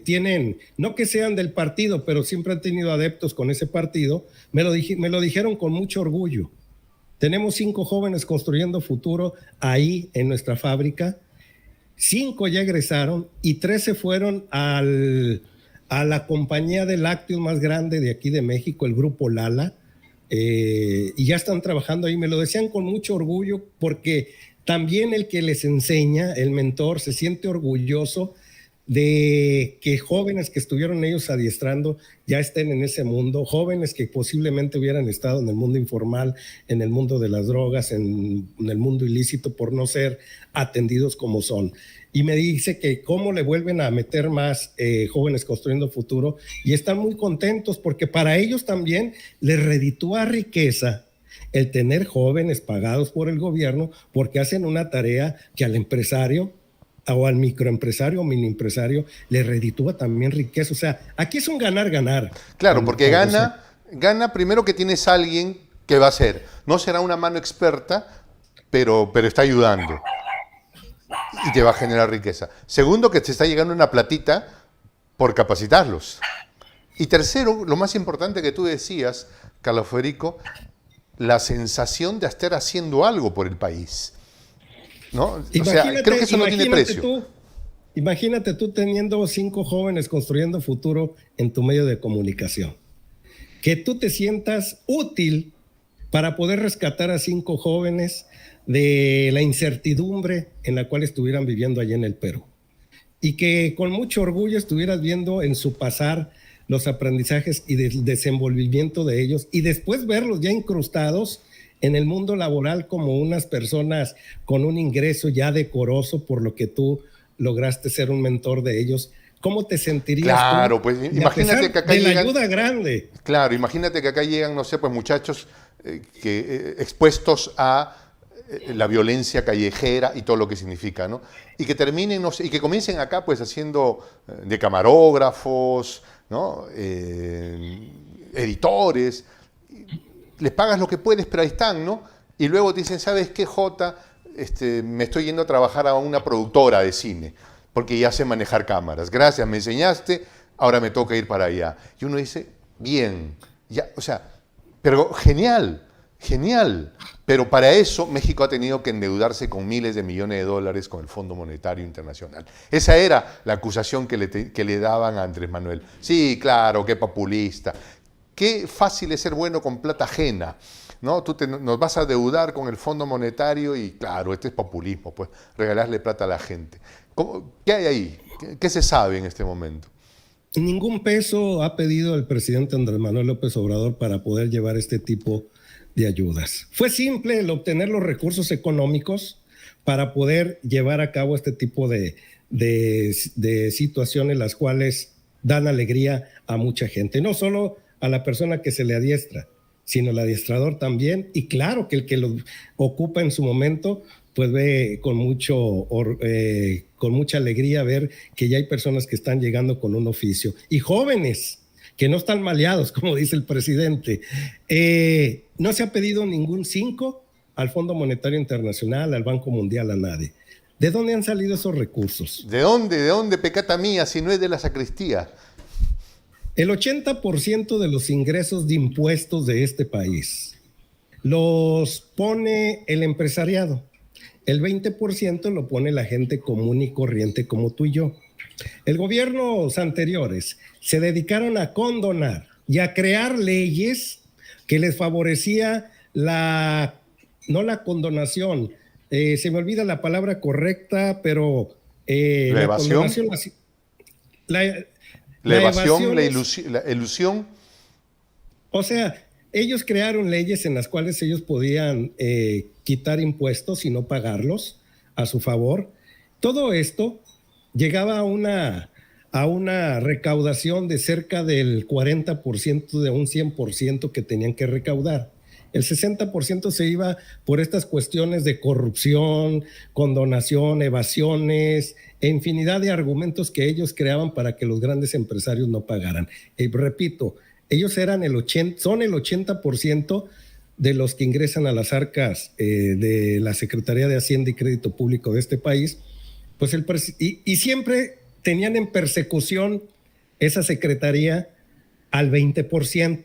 tienen, no que sean del partido, pero siempre han tenido adeptos con ese partido, me lo dijeron con mucho orgullo. Tenemos 5 jóvenes construyendo futuro ahí en nuestra fábrica, 5 ya egresaron y 3 se fueron a la compañía de lácteos más grande de aquí de México, el Grupo Lala, y ya están trabajando ahí. Me lo decían con mucho orgullo, porque también el que les enseña, el mentor, se siente orgulloso de que jóvenes que estuvieron ellos adiestrando ya estén en ese mundo, jóvenes que posiblemente hubieran estado en el mundo informal, en el mundo de las drogas, en el mundo ilícito, por no ser atendidos como son. Y me dice que cómo le vuelven a meter más jóvenes Construyendo Futuro, y están muy contentos porque para ellos también les reditúa riqueza el tener jóvenes pagados por el gobierno, porque hacen una tarea que al empresario o al microempresario o mini empresario le reditúa también riqueza. O sea, aquí es un ganar-ganar. Claro, porque gana primero que tienes a alguien que va a hacer. No será una mano experta, pero está ayudando. Y te va a generar riqueza. Segundo, que te está llegando una platita por capacitarlos. Y tercero, lo más importante que tú decías, Carlos Federico, la sensación de estar haciendo algo por el país. ¿No? O sea, creo que eso no tiene precio. Imagínate tú teniendo 5 jóvenes Construyendo Futuro en tu medio de comunicación. Que tú te sientas útil para poder rescatar a 5 jóvenes de la incertidumbre en la cual estuvieran viviendo allá en el Perú. Y que con mucho orgullo estuvieras viendo en su pasar los aprendizajes y el desenvolvimiento de ellos, y después verlos ya incrustados en el mundo laboral como unas personas con un ingreso ya decoroso por lo que tú lograste ser un mentor de ellos. ¿Cómo te sentirías? Claro, pues imagínate que acá llegan... la ayuda grande. Claro, imagínate que acá llegan, no sé, pues muchachos expuestos a la violencia callejera y todo lo que significa, ¿no? Y que terminen, no sé, y que comiencen acá pues haciendo de camarógrafos, ¿no? Editores. Les pagas lo que puedes, pero ahí están, ¿no? Y luego te dicen, ¿sabes qué, Jota? Me estoy yendo a trabajar a una productora de cine, porque ya sé manejar cámaras. Gracias, me enseñaste, ahora me toca ir para allá. Y uno dice, bien, ya, o sea, pero genial, genial. Pero para eso México ha tenido que endeudarse con miles de millones de dólares con el Fondo Monetario Internacional. Esa era la acusación que le daban a Andrés Manuel. Sí, claro, qué populista. Qué fácil es ser bueno con plata ajena, ¿no? Nos vas a deudar con el Fondo Monetario y claro, este es populismo, pues regalarle plata a la gente. ¿Qué hay ahí? ¿Qué se sabe en este momento? Ningún peso ha pedido el presidente Andrés Manuel López Obrador para poder llevar este tipo de ayudas. Fue simple el obtener los recursos económicos para poder llevar a cabo este tipo de situaciones, las cuales dan alegría a mucha gente. No solo a la persona que se le adiestra, sino el adiestrador también. Y claro que el que lo ocupa en su momento, pues ve con mucha alegría ver que ya hay personas que están llegando con un oficio. Y jóvenes que no están maleados, como dice el presidente. no se ha pedido ningún 5 al Fondo Monetario Internacional, al Banco Mundial, a nadie. ¿De dónde han salido esos recursos? ¿De dónde pecata mía si no es de la sacristía? El 80% de los ingresos de impuestos de este país los pone el empresariado. El 20% lo pone la gente común y corriente como tú y yo. El gobiernos anteriores se dedicaron a condonar y a crear leyes que les favorecía no la condonación, se me olvida la palabra correcta, pero ¿La evasión? La evasión, la ilusión. O sea, ellos crearon leyes en las cuales ellos podían quitar impuestos y no pagarlos a su favor. Todo esto llegaba a una recaudación de cerca del 40% de un 100% que tenían que recaudar. El 60% se iba por estas cuestiones de corrupción, condonación, evasiones, e infinidad de argumentos que ellos creaban para que los grandes empresarios no pagaran. Repito, ellos son el 80% de los que ingresan a las arcas de la Secretaría de Hacienda y Crédito Público de este país, pues y siempre tenían en persecución esa secretaría al 20%,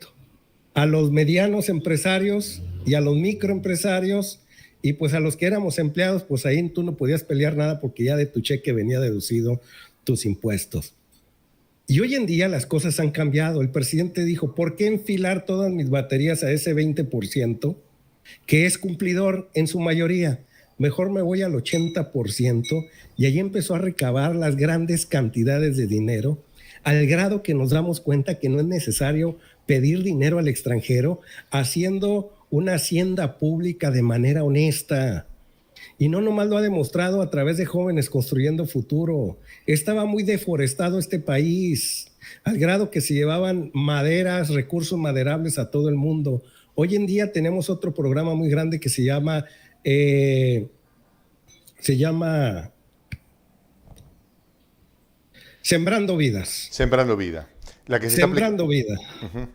a los medianos empresarios y a los microempresarios, y pues a los que éramos empleados, pues ahí tú no podías pelear nada porque ya de tu cheque venía deducido tus impuestos. Y hoy en día las cosas han cambiado. El presidente dijo, ¿por qué enfilar todas mis baterías a ese 20% que es cumplidor en su mayoría? Mejor me voy al 80%, y ahí empezó a recabar las grandes cantidades de dinero, al grado que nos damos cuenta que no es necesario pedir dinero al extranjero, haciendo una hacienda pública de manera honesta. Y no nomás lo ha demostrado a través de jóvenes construyendo futuro. Estaba muy deforestado este país, al grado que se llevaban maderas, recursos maderables a todo el mundo. Hoy en día tenemos otro programa muy grande que se llama Sembrando Vidas. Sembrando vida. La que se Sembrando Vida. Uh-huh.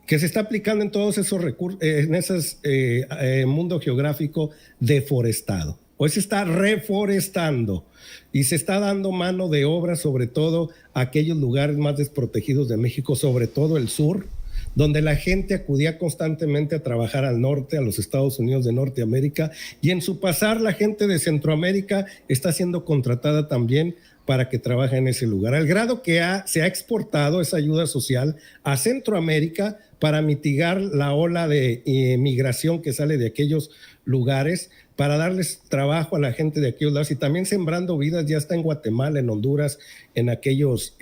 Que se está aplicando en todos esos recursos, en ese mundo geográfico deforestado. Hoy se está reforestando y se está dando mano de obra, sobre todo a aquellos lugares más desprotegidos de México, sobre todo el sur, donde la gente acudía constantemente a trabajar al norte, a los Estados Unidos de Norteamérica, y en su pasar la gente de Centroamérica está siendo contratada también para que trabaje en ese lugar, al grado que se ha exportado esa ayuda social a Centroamérica para mitigar la ola de migración que sale de aquellos lugares, para darles trabajo a la gente de aquellos lados. Y también Sembrando Vidas ya está en Guatemala, en Honduras, en aquellos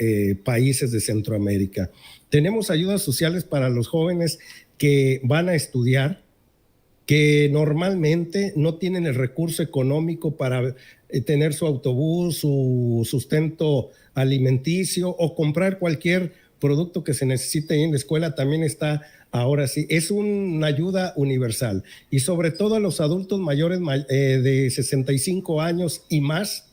países de Centroamérica. Tenemos ayudas sociales para los jóvenes que van a estudiar, que normalmente no tienen el recurso económico para tener su autobús, su sustento alimenticio o comprar cualquier producto que se necesite en la escuela. También está, ahora sí, es una ayuda universal. Y sobre todo a los adultos mayores de 65 años y más,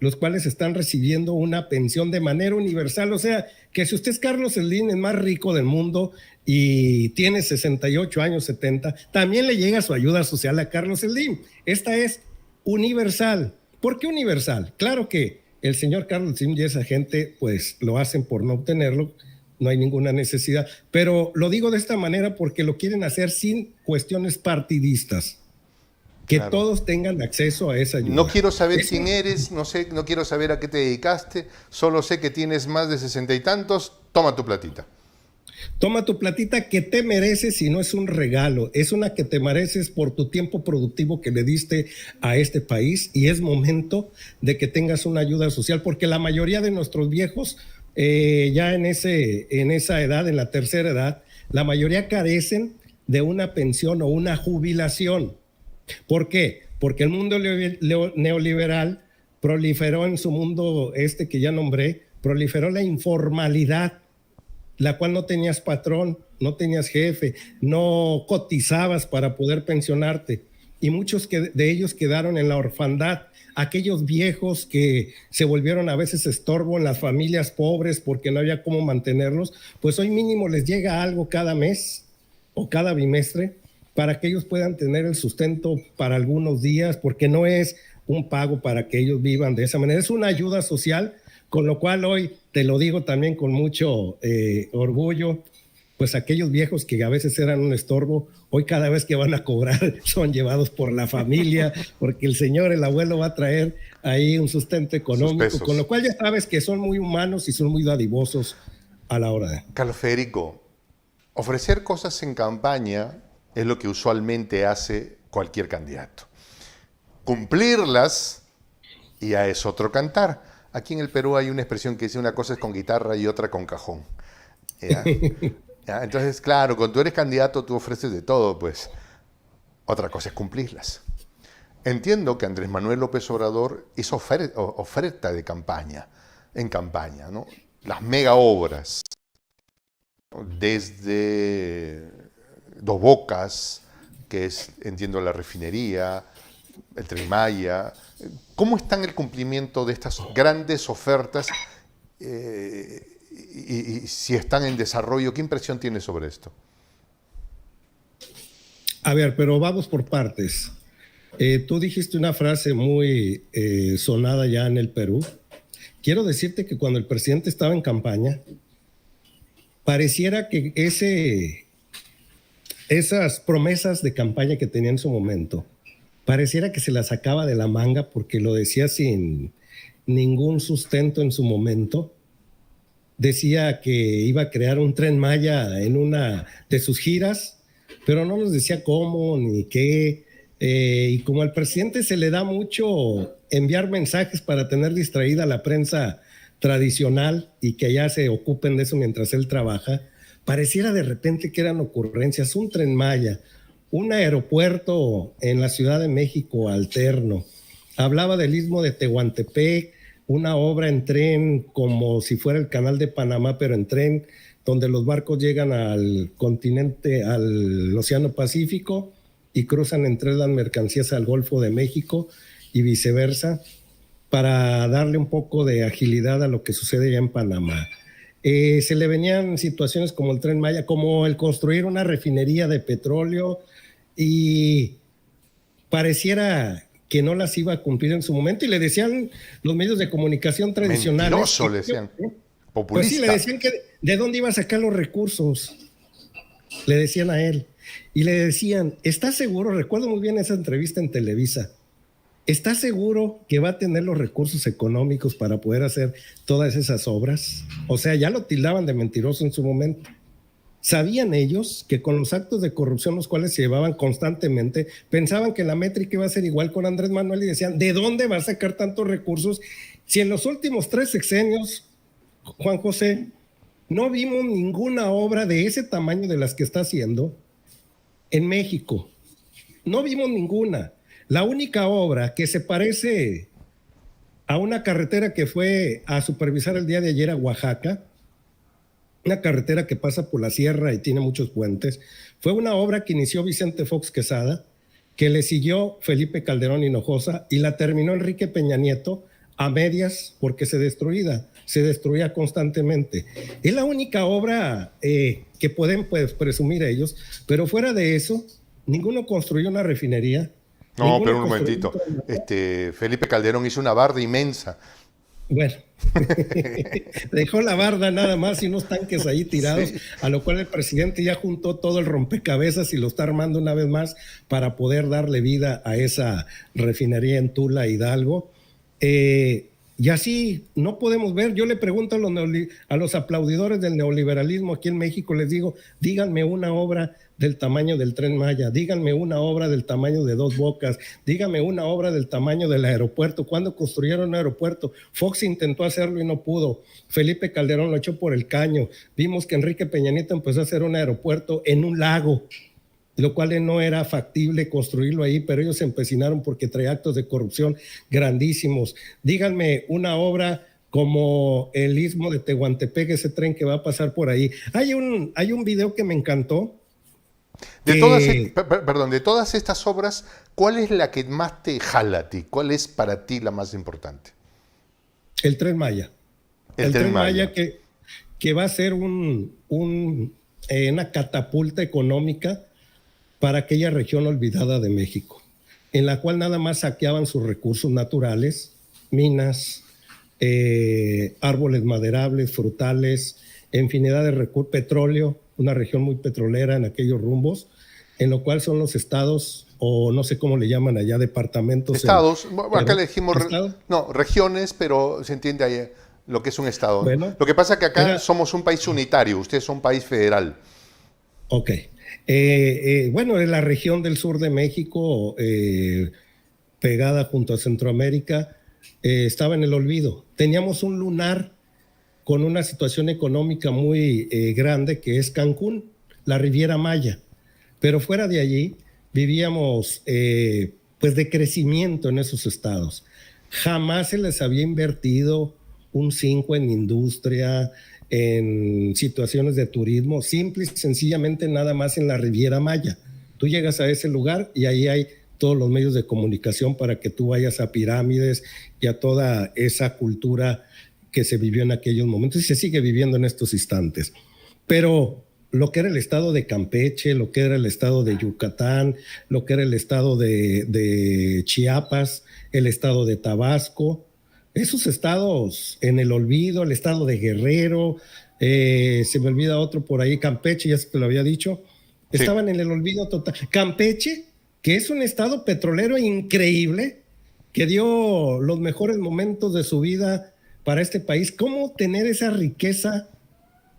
los cuales están recibiendo una pensión de manera universal. O sea, que si usted es Carlos Slim, el más rico del mundo, y tiene 68 años, 70, también le llega su ayuda social a Carlos Slim. Esta es universal. ¿Por qué universal? Claro que el señor Carlos Slim y esa gente, pues lo hacen por no obtenerlo, no hay ninguna necesidad. Pero lo digo de esta manera porque lo quieren hacer sin cuestiones partidistas. Que claro, todos tengan acceso a esa ayuda. No quiero saber quién eres, no quiero saber a qué te dedicaste, solo sé que tienes más de 60 y tantos, toma tu platita. Toma tu platita que te mereces, y no es un regalo, es una que te mereces por tu tiempo productivo que le diste a este país, y es momento de que tengas una ayuda social, porque la mayoría de nuestros viejos, ya en esa edad, en la tercera edad, la mayoría carecen de una pensión o una jubilación. ¿Por qué? Porque el mundo neoliberal proliferó en su mundo que ya nombré, proliferó la informalidad, la cual no tenías patrón, no tenías jefe, no cotizabas para poder pensionarte, y muchos de ellos quedaron en la orfandad. Aquellos viejos que se volvieron a veces estorbo en las familias pobres porque no había cómo mantenerlos, pues hoy mínimo les llega algo cada mes. o cada bimestre para que ellos puedan tener el sustento para algunos días, porque no es un pago para que ellos vivan de esa manera, es una ayuda social, con lo cual hoy, te lo digo también con mucho orgullo, pues aquellos viejos que a veces eran un estorbo, hoy cada vez que van a cobrar son llevados por la familia, porque el señor, el abuelo va a traer ahí un sustento económico, con lo cual ya sabes que son muy humanos y son muy dadivosos a la hora de... Carlos Federico, ofrecer cosas en campaña es lo que usualmente hace cualquier candidato. Cumplirlas ya es otro cantar. Aquí en el Perú hay una expresión que dice una cosa es con guitarra y otra con cajón. ¿Ya? ¿Ya? Entonces, claro, cuando tú eres candidato tú ofreces de todo, pues otra cosa es cumplirlas. Entiendo que Andrés Manuel López Obrador hizo oferta de campaña, en campaña, ¿no? Las mega obras, desde Dos Bocas, que es, entiendo, la refinería, el Tren Maya. ¿Cómo está en el cumplimiento de estas grandes ofertas y si están en desarrollo? ¿Qué impresión tiene sobre esto? A ver, pero vamos por partes. Tú dijiste una frase muy sonada ya en el Perú. Quiero decirte que cuando el presidente estaba en campaña, pareciera que esas promesas de campaña que tenía en su momento, pareciera que se las sacaba de la manga porque lo decía sin ningún sustento en su momento. Decía que iba a crear un Tren Maya en una de sus giras, pero no nos decía cómo ni qué. Y como al presidente se le da mucho enviar mensajes para tener distraída a la prensa tradicional y que ya se ocupen de eso mientras él trabaja, pareciera de repente que eran ocurrencias. Un Tren Maya, un aeropuerto en la Ciudad de México alterno, hablaba del Istmo de Tehuantepec, una obra en tren como si fuera el Canal de Panamá, pero en tren, donde los barcos llegan al continente, al Océano Pacífico y cruzan entre las mercancías al Golfo de México y viceversa, para darle un poco de agilidad a lo que sucede ya en Panamá. Se le venían situaciones como el Tren Maya, como el construir una refinería de petróleo, y pareciera que no las iba a cumplir en su momento, y le decían los medios de comunicación tradicionales... Mentiroso, le decían. Populista. Pues sí, le decían que de dónde iba a sacar los recursos. Le decían a él. Y le decían, ¿estás seguro? Recuerdo muy bien esa entrevista en Televisa. ¿Estás seguro que va a tener los recursos económicos para poder hacer todas esas obras? O sea, ya lo tildaban de mentiroso en su momento. Sabían ellos que con los actos de corrupción los cuales se llevaban constantemente, pensaban que la métrica iba a ser igual con Andrés Manuel y decían, ¿de dónde va a sacar tantos recursos? Si en los últimos 3 sexenios, Juan José, no vimos ninguna obra de ese tamaño de las que está haciendo en México. No vimos ninguna. La única obra que se parece a una carretera que fue a supervisar el día de ayer a Oaxaca, una carretera que pasa por la sierra y tiene muchos puentes, fue una obra que inició Vicente Fox Quesada, que le siguió Felipe Calderón Hinojosa y la terminó Enrique Peña Nieto a medias porque se destruía constantemente. Es la única obra que pueden presumir ellos, pero fuera de eso, ninguno construyó una refinería. No, pero un momentito. Felipe Calderón hizo una barda inmensa. Bueno, dejó la barda nada más y unos tanques ahí tirados, sí. A lo cual el presidente ya juntó todo el rompecabezas y lo está armando una vez más para poder darle vida a esa refinería en Tula, Hidalgo. Y así no podemos ver. Yo le pregunto a los aplaudidores del neoliberalismo aquí en México, les digo, díganme una obra del tamaño del Tren Maya, díganme una obra del tamaño de Dos Bocas, díganme una obra del tamaño del aeropuerto. ¿Cuándo construyeron un aeropuerto? Fox intentó hacerlo y no pudo. Felipe Calderón lo echó por el caño. Vimos que Enrique Peña Nieto empezó a hacer un aeropuerto en un lago, lo cual no era factible construirlo ahí, pero ellos se empecinaron porque traía actos de corrupción grandísimos. Díganme una obra como el Istmo de Tehuantepec, ese tren que va a pasar por ahí. Hay un video que me encantó. De todas estas obras, ¿cuál es la que más te jala a ti? ¿Cuál es para ti la más importante? El Tren Maya. El Tren Maya que va a ser un una catapulta económica para aquella región olvidada de México, en la cual nada más saqueaban sus recursos naturales, minas, árboles maderables, frutales, infinidad de recursos, petróleo, una región muy petrolera en aquellos rumbos, en lo cual son los estados, o no sé cómo le llaman allá, departamentos. Estados, acá le dijimos, no, regiones, pero se entiende ahí lo que es un estado. Bueno, lo que pasa es que acá somos un país unitario, ustedes son un país federal. Ok. Bueno, en la región del sur de México, pegada junto a Centroamérica, estaba en el olvido. Teníamos un lunar con una situación económica muy grande, que es Cancún, la Riviera Maya. Pero fuera de allí vivíamos pues de crecimiento en esos estados. Jamás se les había invertido un 5 en industria, en situaciones de turismo, simple y sencillamente nada más en la Riviera Maya. Tú llegas a ese lugar y ahí hay todos los medios de comunicación para que tú vayas a pirámides y a toda esa cultura que se vivió en aquellos momentos y se sigue viviendo en estos instantes. Pero lo que era el estado de Campeche, lo que era el estado de Yucatán, lo que era el estado de Chiapas, el estado de Tabasco, esos estados en el olvido, el estado de Guerrero, se me olvida otro por ahí, Campeche, ya se te lo había dicho, sí. Estaban en el olvido total. Campeche, que es un estado petrolero increíble, que dio los mejores momentos de su vida para este país. ¿Cómo tener esa riqueza,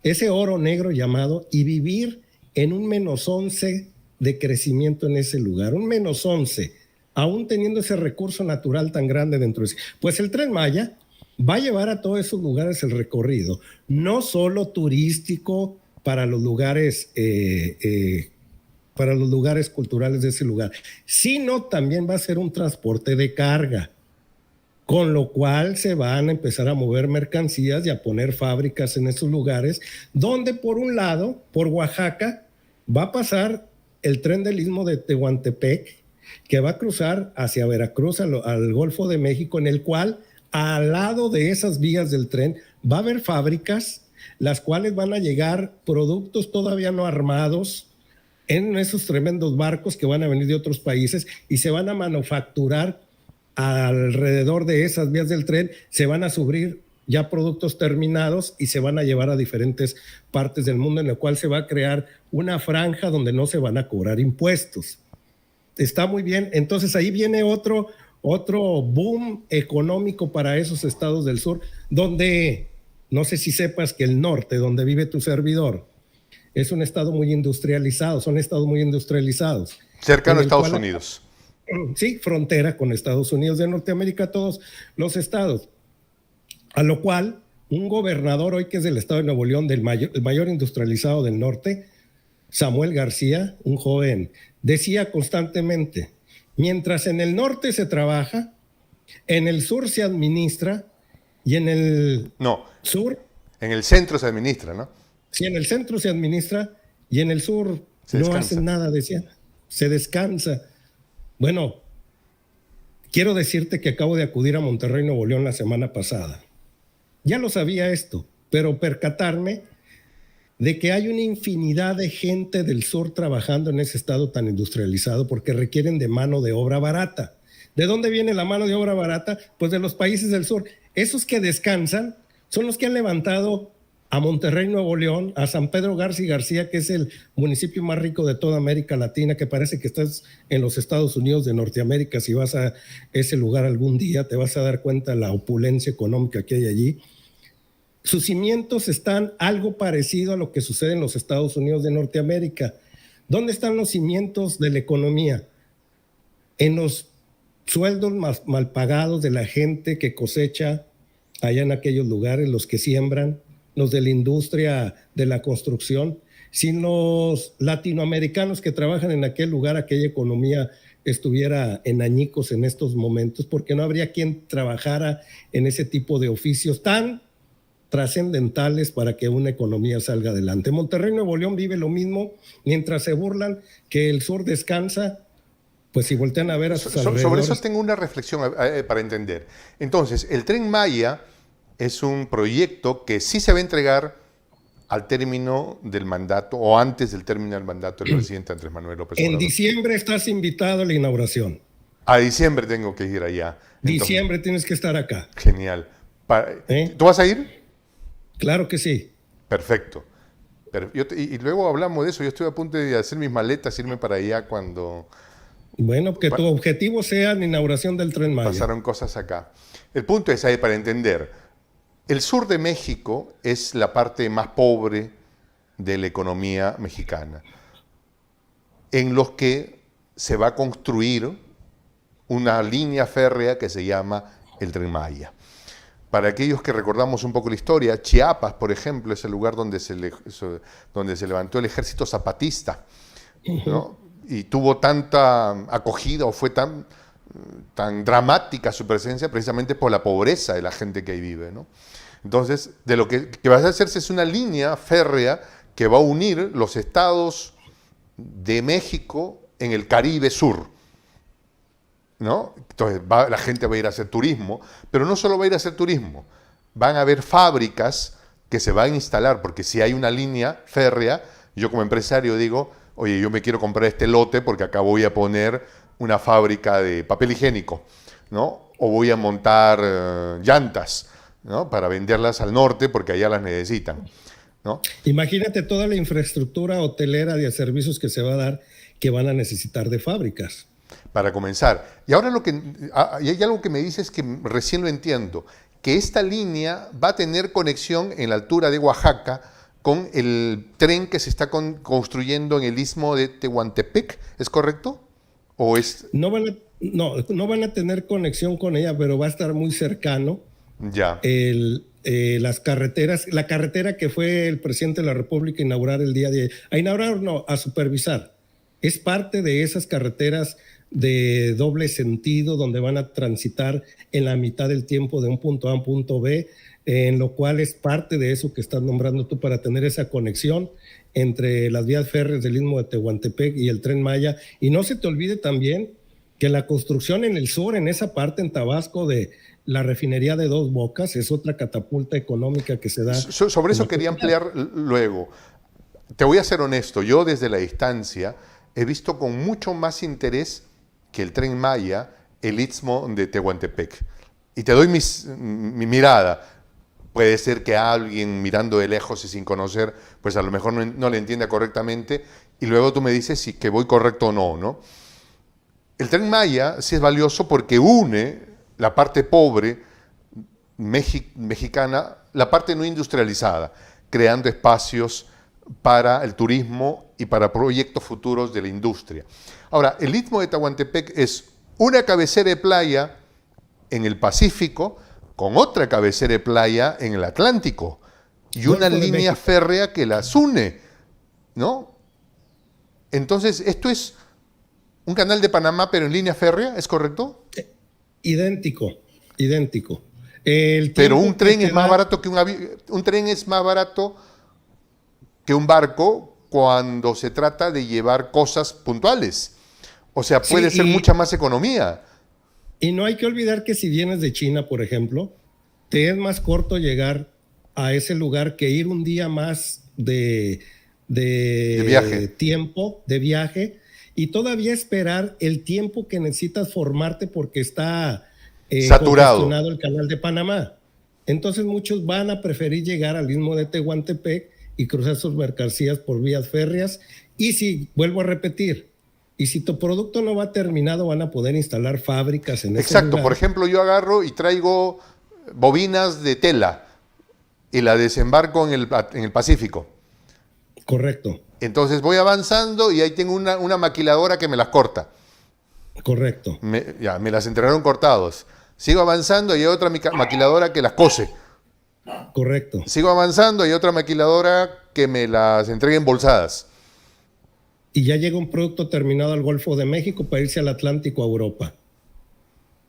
ese oro negro llamado, y vivir en un -11 de crecimiento en ese lugar? Un -11, aún teniendo ese recurso natural tan grande dentro de sí. Pues el Tren Maya va a llevar a todos esos lugares el recorrido, no solo turístico para los lugares culturales de ese lugar, sino también va a ser un transporte de carga, con lo cual se van a empezar a mover mercancías y a poner fábricas en esos lugares, donde por un lado, por Oaxaca, va a pasar el tren del Istmo de Tehuantepec, que va a cruzar hacia Veracruz, al Golfo de México, en el cual, al lado de esas vías del tren, va a haber fábricas, las cuales van a llegar productos todavía no armados en esos tremendos barcos que van a venir de otros países y se van a manufacturar alrededor de esas vías del tren, se van a subir ya productos terminados y se van a llevar a diferentes partes del mundo, en la cual se va a crear una franja donde no se van a cobrar impuestos. Está muy bien. Entonces ahí viene otro boom económico para esos estados del sur, donde no sé si sepas que el norte, donde vive tu servidor, es un estado muy industrializado, son estados muy industrializados. Cercano a Estados Unidos. Sí, frontera con Estados Unidos de Norteamérica, todos los estados. A lo cual, un gobernador hoy que es del estado de Nuevo León, el mayor industrializado del norte, Samuel García, un joven, decía constantemente, mientras en el norte se trabaja, en el sur se administra y en el sur... En el centro se administra, ¿no? Sí, en el centro se administra y en el sur no hacen nada, decía, se descansa. Bueno, quiero decirte que acabo de acudir a Monterrey, Nuevo León la semana pasada. Ya lo sabía esto, pero percatarme de que hay una infinidad de gente del sur trabajando en ese estado tan industrializado porque requieren de mano de obra barata. ¿De dónde viene la mano de obra barata? Pues de los países del sur. Esos que descansan son los que han levantado a Monterrey, Nuevo León, a San Pedro Garza y García, que es el municipio más rico de toda América Latina, que parece que estás en los Estados Unidos de Norteamérica. Si vas a ese lugar algún día, te vas a dar cuenta de la opulencia económica que hay allí. Sus cimientos están algo parecido a lo que sucede en los Estados Unidos de Norteamérica. ¿Dónde están los cimientos de la economía? En los sueldos mal pagados de la gente que cosecha allá en aquellos lugares, los que siembran, los de la industria de la construcción. Sin los latinoamericanos que trabajan en aquel lugar, aquella economía estuviera en añicos en estos momentos, porque no habría quien trabajara en ese tipo de oficios tan trascendentales para que una economía salga adelante. Monterrey, Nuevo León vive lo mismo, mientras se burlan que el sur descansa, pues si voltean a ver a sus alrededores. Sobre eso tengo una reflexión para entender. Entonces, el Tren Maya es un proyecto que sí se va a entregar al término del mandato o antes del término del mandato del presidente Andrés Manuel López En Obrador. diciembre estás invitado a la inauguración. A diciembre tengo que ir allá. Entonces, Diciembre tienes que estar acá. genial. ¿Eh? ¿Tú vas a ir? Claro que sí. Perfecto. Y luego hablamos de eso. Yo estoy a punto de hacer mis maletas, irme para allá cuando Bueno, que tu objetivo sea la inauguración del Tren Maya. pasaron cosas acá. El punto es ahí para entender. El sur de México es la parte más pobre de la economía mexicana, en los que se va a construir una línea férrea que se llama el Tren Maya. Para aquellos que recordamos un poco la historia, Chiapas, por ejemplo, es el lugar donde se levantó el ejército zapatista, ¿no? Y tuvo tanta acogida o fue tan dramática su presencia precisamente por la pobreza de la gente que ahí vive, ¿no? Entonces, de lo que va a hacerse es una línea férrea que va a unir los estados de México en el Caribe Sur, ¿no? Entonces la gente va a ir a hacer turismo, pero no solo va a ir a hacer turismo, van a haber fábricas que se van a instalar, porque si hay una línea férrea, yo como empresario digo, oye, yo me quiero comprar este lote porque acá voy a poner una fábrica de papel higiénico, ¿no? O voy a montar llantas, ¿no? Para venderlas al norte porque allá las necesitan, ¿no? Imagínate toda la infraestructura hotelera de servicios que se va a dar, que van a necesitar de fábricas. Para comenzar. Y ahora y hay algo que me dices que recién lo entiendo, que esta línea va a tener conexión en la altura de Oaxaca con el tren que se está construyendo en el istmo de Tehuantepec, ¿es correcto? ¿O es...? No van a tener conexión con ella, pero va a estar muy cercano. Ya. Las carreteras, la carretera que fue el presidente de la República a inaugurar a supervisar, es parte de esas carreteras de doble sentido donde van a transitar en la mitad del tiempo de un punto A a un punto B, en lo cual es parte de eso que estás nombrando tú para tener esa conexión entre las vías férreas del istmo de Tehuantepec y el Tren Maya. Y no se te olvide también que la construcción en el sur, en esa parte en Tabasco de la refinería de Dos Bocas, es otra catapulta económica que se da. Sobre eso quería ampliar luego. Te voy a ser honesto, yo desde la distancia he visto con mucho más interés que el Tren Maya el istmo de Tehuantepec. Y te doy mi mirada. Puede ser que alguien mirando de lejos y sin conocer, pues a lo mejor no le entienda correctamente, y luego tú me dices si que voy correcto o no, ¿no? El Tren Maya sí es valioso porque une la parte pobre mexicana, la parte no industrializada, creando espacios para el turismo y para proyectos futuros de la industria. Ahora, el istmo de Tehuantepec es una cabecera de playa en el Pacífico con otra cabecera de playa en el Atlántico y una línea férrea que las une, ¿no? Entonces, esto es un canal de Panamá, pero en línea férrea, ¿es correcto? Idéntico. Pero un tren es más barato que un tren es más barato que un barco cuando se trata de llevar cosas puntuales. O sea, puede ser mucha más economía. Y no hay que olvidar que si vienes de China, por ejemplo, te es más corto llegar a ese lugar que ir un día más de viaje. Tiempo, de viaje, y todavía esperar el tiempo que necesitas formarte porque está saturado el canal de Panamá. Entonces muchos van a preferir llegar al istmo de Tehuantepec y cruzar sus mercancías por vías férreas. Y si, vuelvo a repetir, y si tu producto no va terminado, van a poder instalar fábricas en ese lugar. Exacto, por ejemplo, yo agarro y traigo bobinas de tela y la desembarco en el Pacífico. Correcto. Entonces voy avanzando y ahí tengo una maquiladora que me las corta. Correcto. Me las entregaron cortados. Sigo avanzando y hay otra maquiladora que las cose. Correcto. Sigo avanzando y hay otra maquiladora que me las entrega embolsadas. Y ya llega un producto terminado al Golfo de México para irse al Atlántico, a Europa.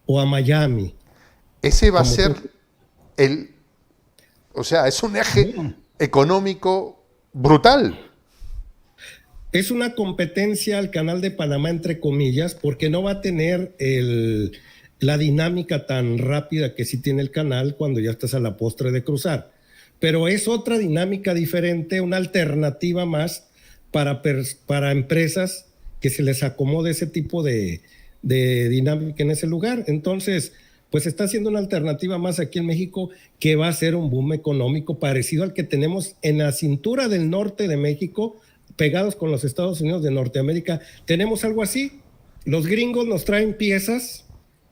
O a Miami. Ese va a ser o sea, es un eje económico brutal. Es una competencia al canal de Panamá, entre comillas, porque no va a tener la dinámica tan rápida que sí tiene el canal cuando ya estás a la postre de cruzar. pero es otra dinámica diferente, una alternativa más para empresas que se les acomode ese tipo de dinámica en ese lugar. Entonces, pues está haciendo una alternativa más aquí en México que va a ser un boom económico parecido al que tenemos en la cintura del norte de México, pegados con los Estados Unidos de Norteamérica. Tenemos algo así. Los gringos nos traen piezas,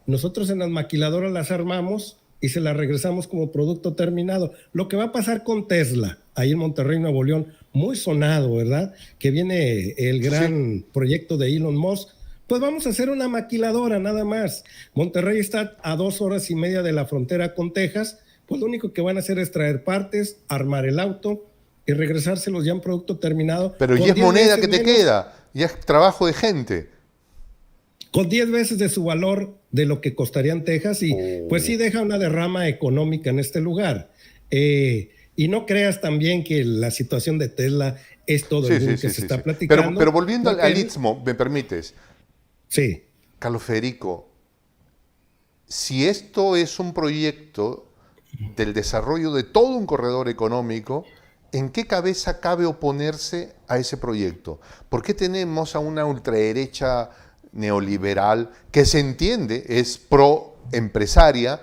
nosotros en las maquiladoras las armamos y se las regresamos como producto terminado. Lo que va a pasar con Tesla, ahí en Monterrey, Nuevo León, muy sonado, ¿verdad? Que viene el gran proyecto de Elon Musk. Pues vamos a hacer una maquiladora nada más. Monterrey está a 2 horas y media de la frontera con Texas. Pues lo único que van a hacer es traer partes, armar el auto y regresárselos ya en producto terminado. Pero ya es moneda que te queda, ya es trabajo de gente. Con 10 veces de su valor de lo que costaría en Texas y pues sí deja una derrama económica en este lugar. Y no creas también que la situación de Tesla es todo el boom que se está platicando. Pero volviendo al Istmo, ¿me permites? Sí. Carlos Federico, si esto es un proyecto del desarrollo de todo un corredor económico, ¿en qué cabeza cabe oponerse a ese proyecto? ¿Por qué tenemos a una ultraderecha neoliberal que se entiende es pro empresaria?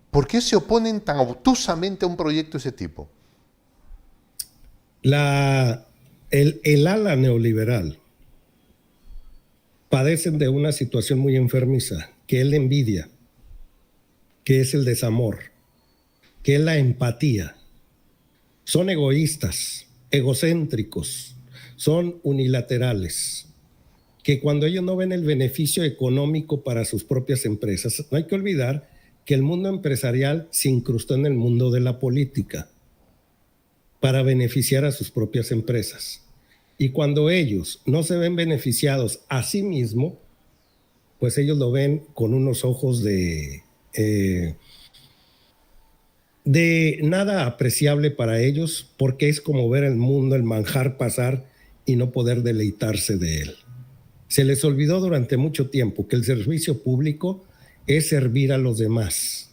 ¿Por qué se oponen tan obtusamente a un proyecto de ese tipo? El ala neoliberal padecen de una situación muy enfermiza, que es la envidia, que es el desamor, que es la empatía. Son egoístas, egocéntricos, son unilaterales, que cuando ellos no ven el beneficio económico para sus propias empresas, no hay que olvidar que el mundo empresarial se incrustó en el mundo de la política para beneficiar a sus propias empresas. Y cuando ellos no se ven beneficiados a sí mismos, pues ellos lo ven con unos ojos de nada apreciable para ellos, porque es como ver el mundo, el manjar pasar y no poder deleitarse de él. Se les olvidó durante mucho tiempo que el servicio público es servir a los demás,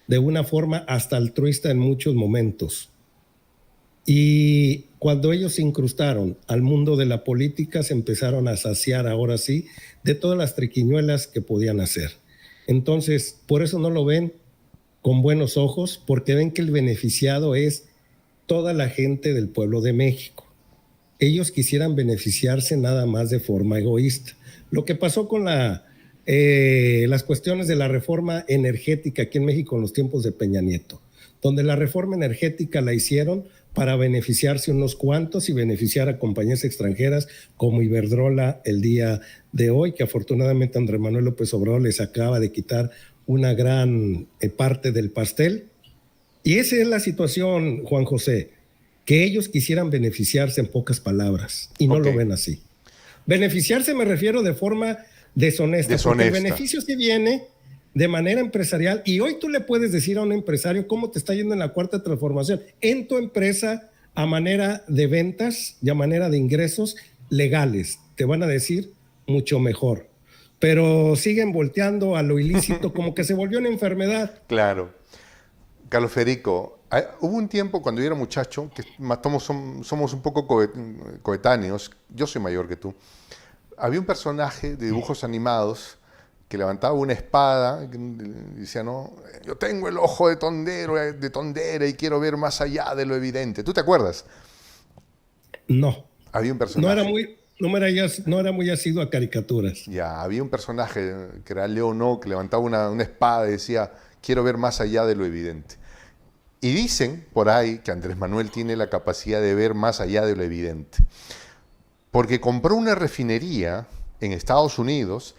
de una forma hasta altruista en muchos momentos. Y cuando ellos se incrustaron al mundo de la política, se empezaron a saciar, ahora sí, de todas las triquiñuelas que podían hacer. Entonces, por eso no lo ven con buenos ojos, porque ven que el beneficiado es toda la gente del pueblo de México. Ellos quisieran beneficiarse nada más de forma egoísta. Lo que pasó con las cuestiones de la reforma energética aquí en México en los tiempos de Peña Nieto, donde la reforma energética la hicieron para beneficiarse unos cuantos y beneficiar a compañías extranjeras como Iberdrola el día de hoy, que afortunadamente Andrés Manuel López Obrador les acaba de quitar una gran parte del pastel. Y esa es la situación, Juan José, que ellos quisieran beneficiarse en pocas palabras y no lo ven así. Beneficiarse me refiero de forma deshonesta. Porque el beneficio sí viene de manera empresarial y hoy tú le puedes decir a un empresario cómo te está yendo en la cuarta transformación en tu empresa a manera de ventas y a manera de ingresos legales. Te van a decir mucho mejor, pero siguen volteando a lo ilícito como que se volvió una enfermedad. Claro. Carlos Federico, hubo un tiempo cuando yo era muchacho, que somos un poco coetáneos, yo soy mayor que tú, había un personaje de dibujos animados que levantaba una espada y decía, no, yo tengo el ojo de tondera y quiero ver más allá de lo evidente. ¿Tú te acuerdas? No. Había un personaje. No era muy asiduo a caricaturas. Ya, había un personaje que era Leonó, que levantaba una espada y decía, quiero ver más allá de lo evidente. Y dicen por ahí que Andrés Manuel tiene la capacidad de ver más allá de lo evidente. Porque compró una refinería en Estados Unidos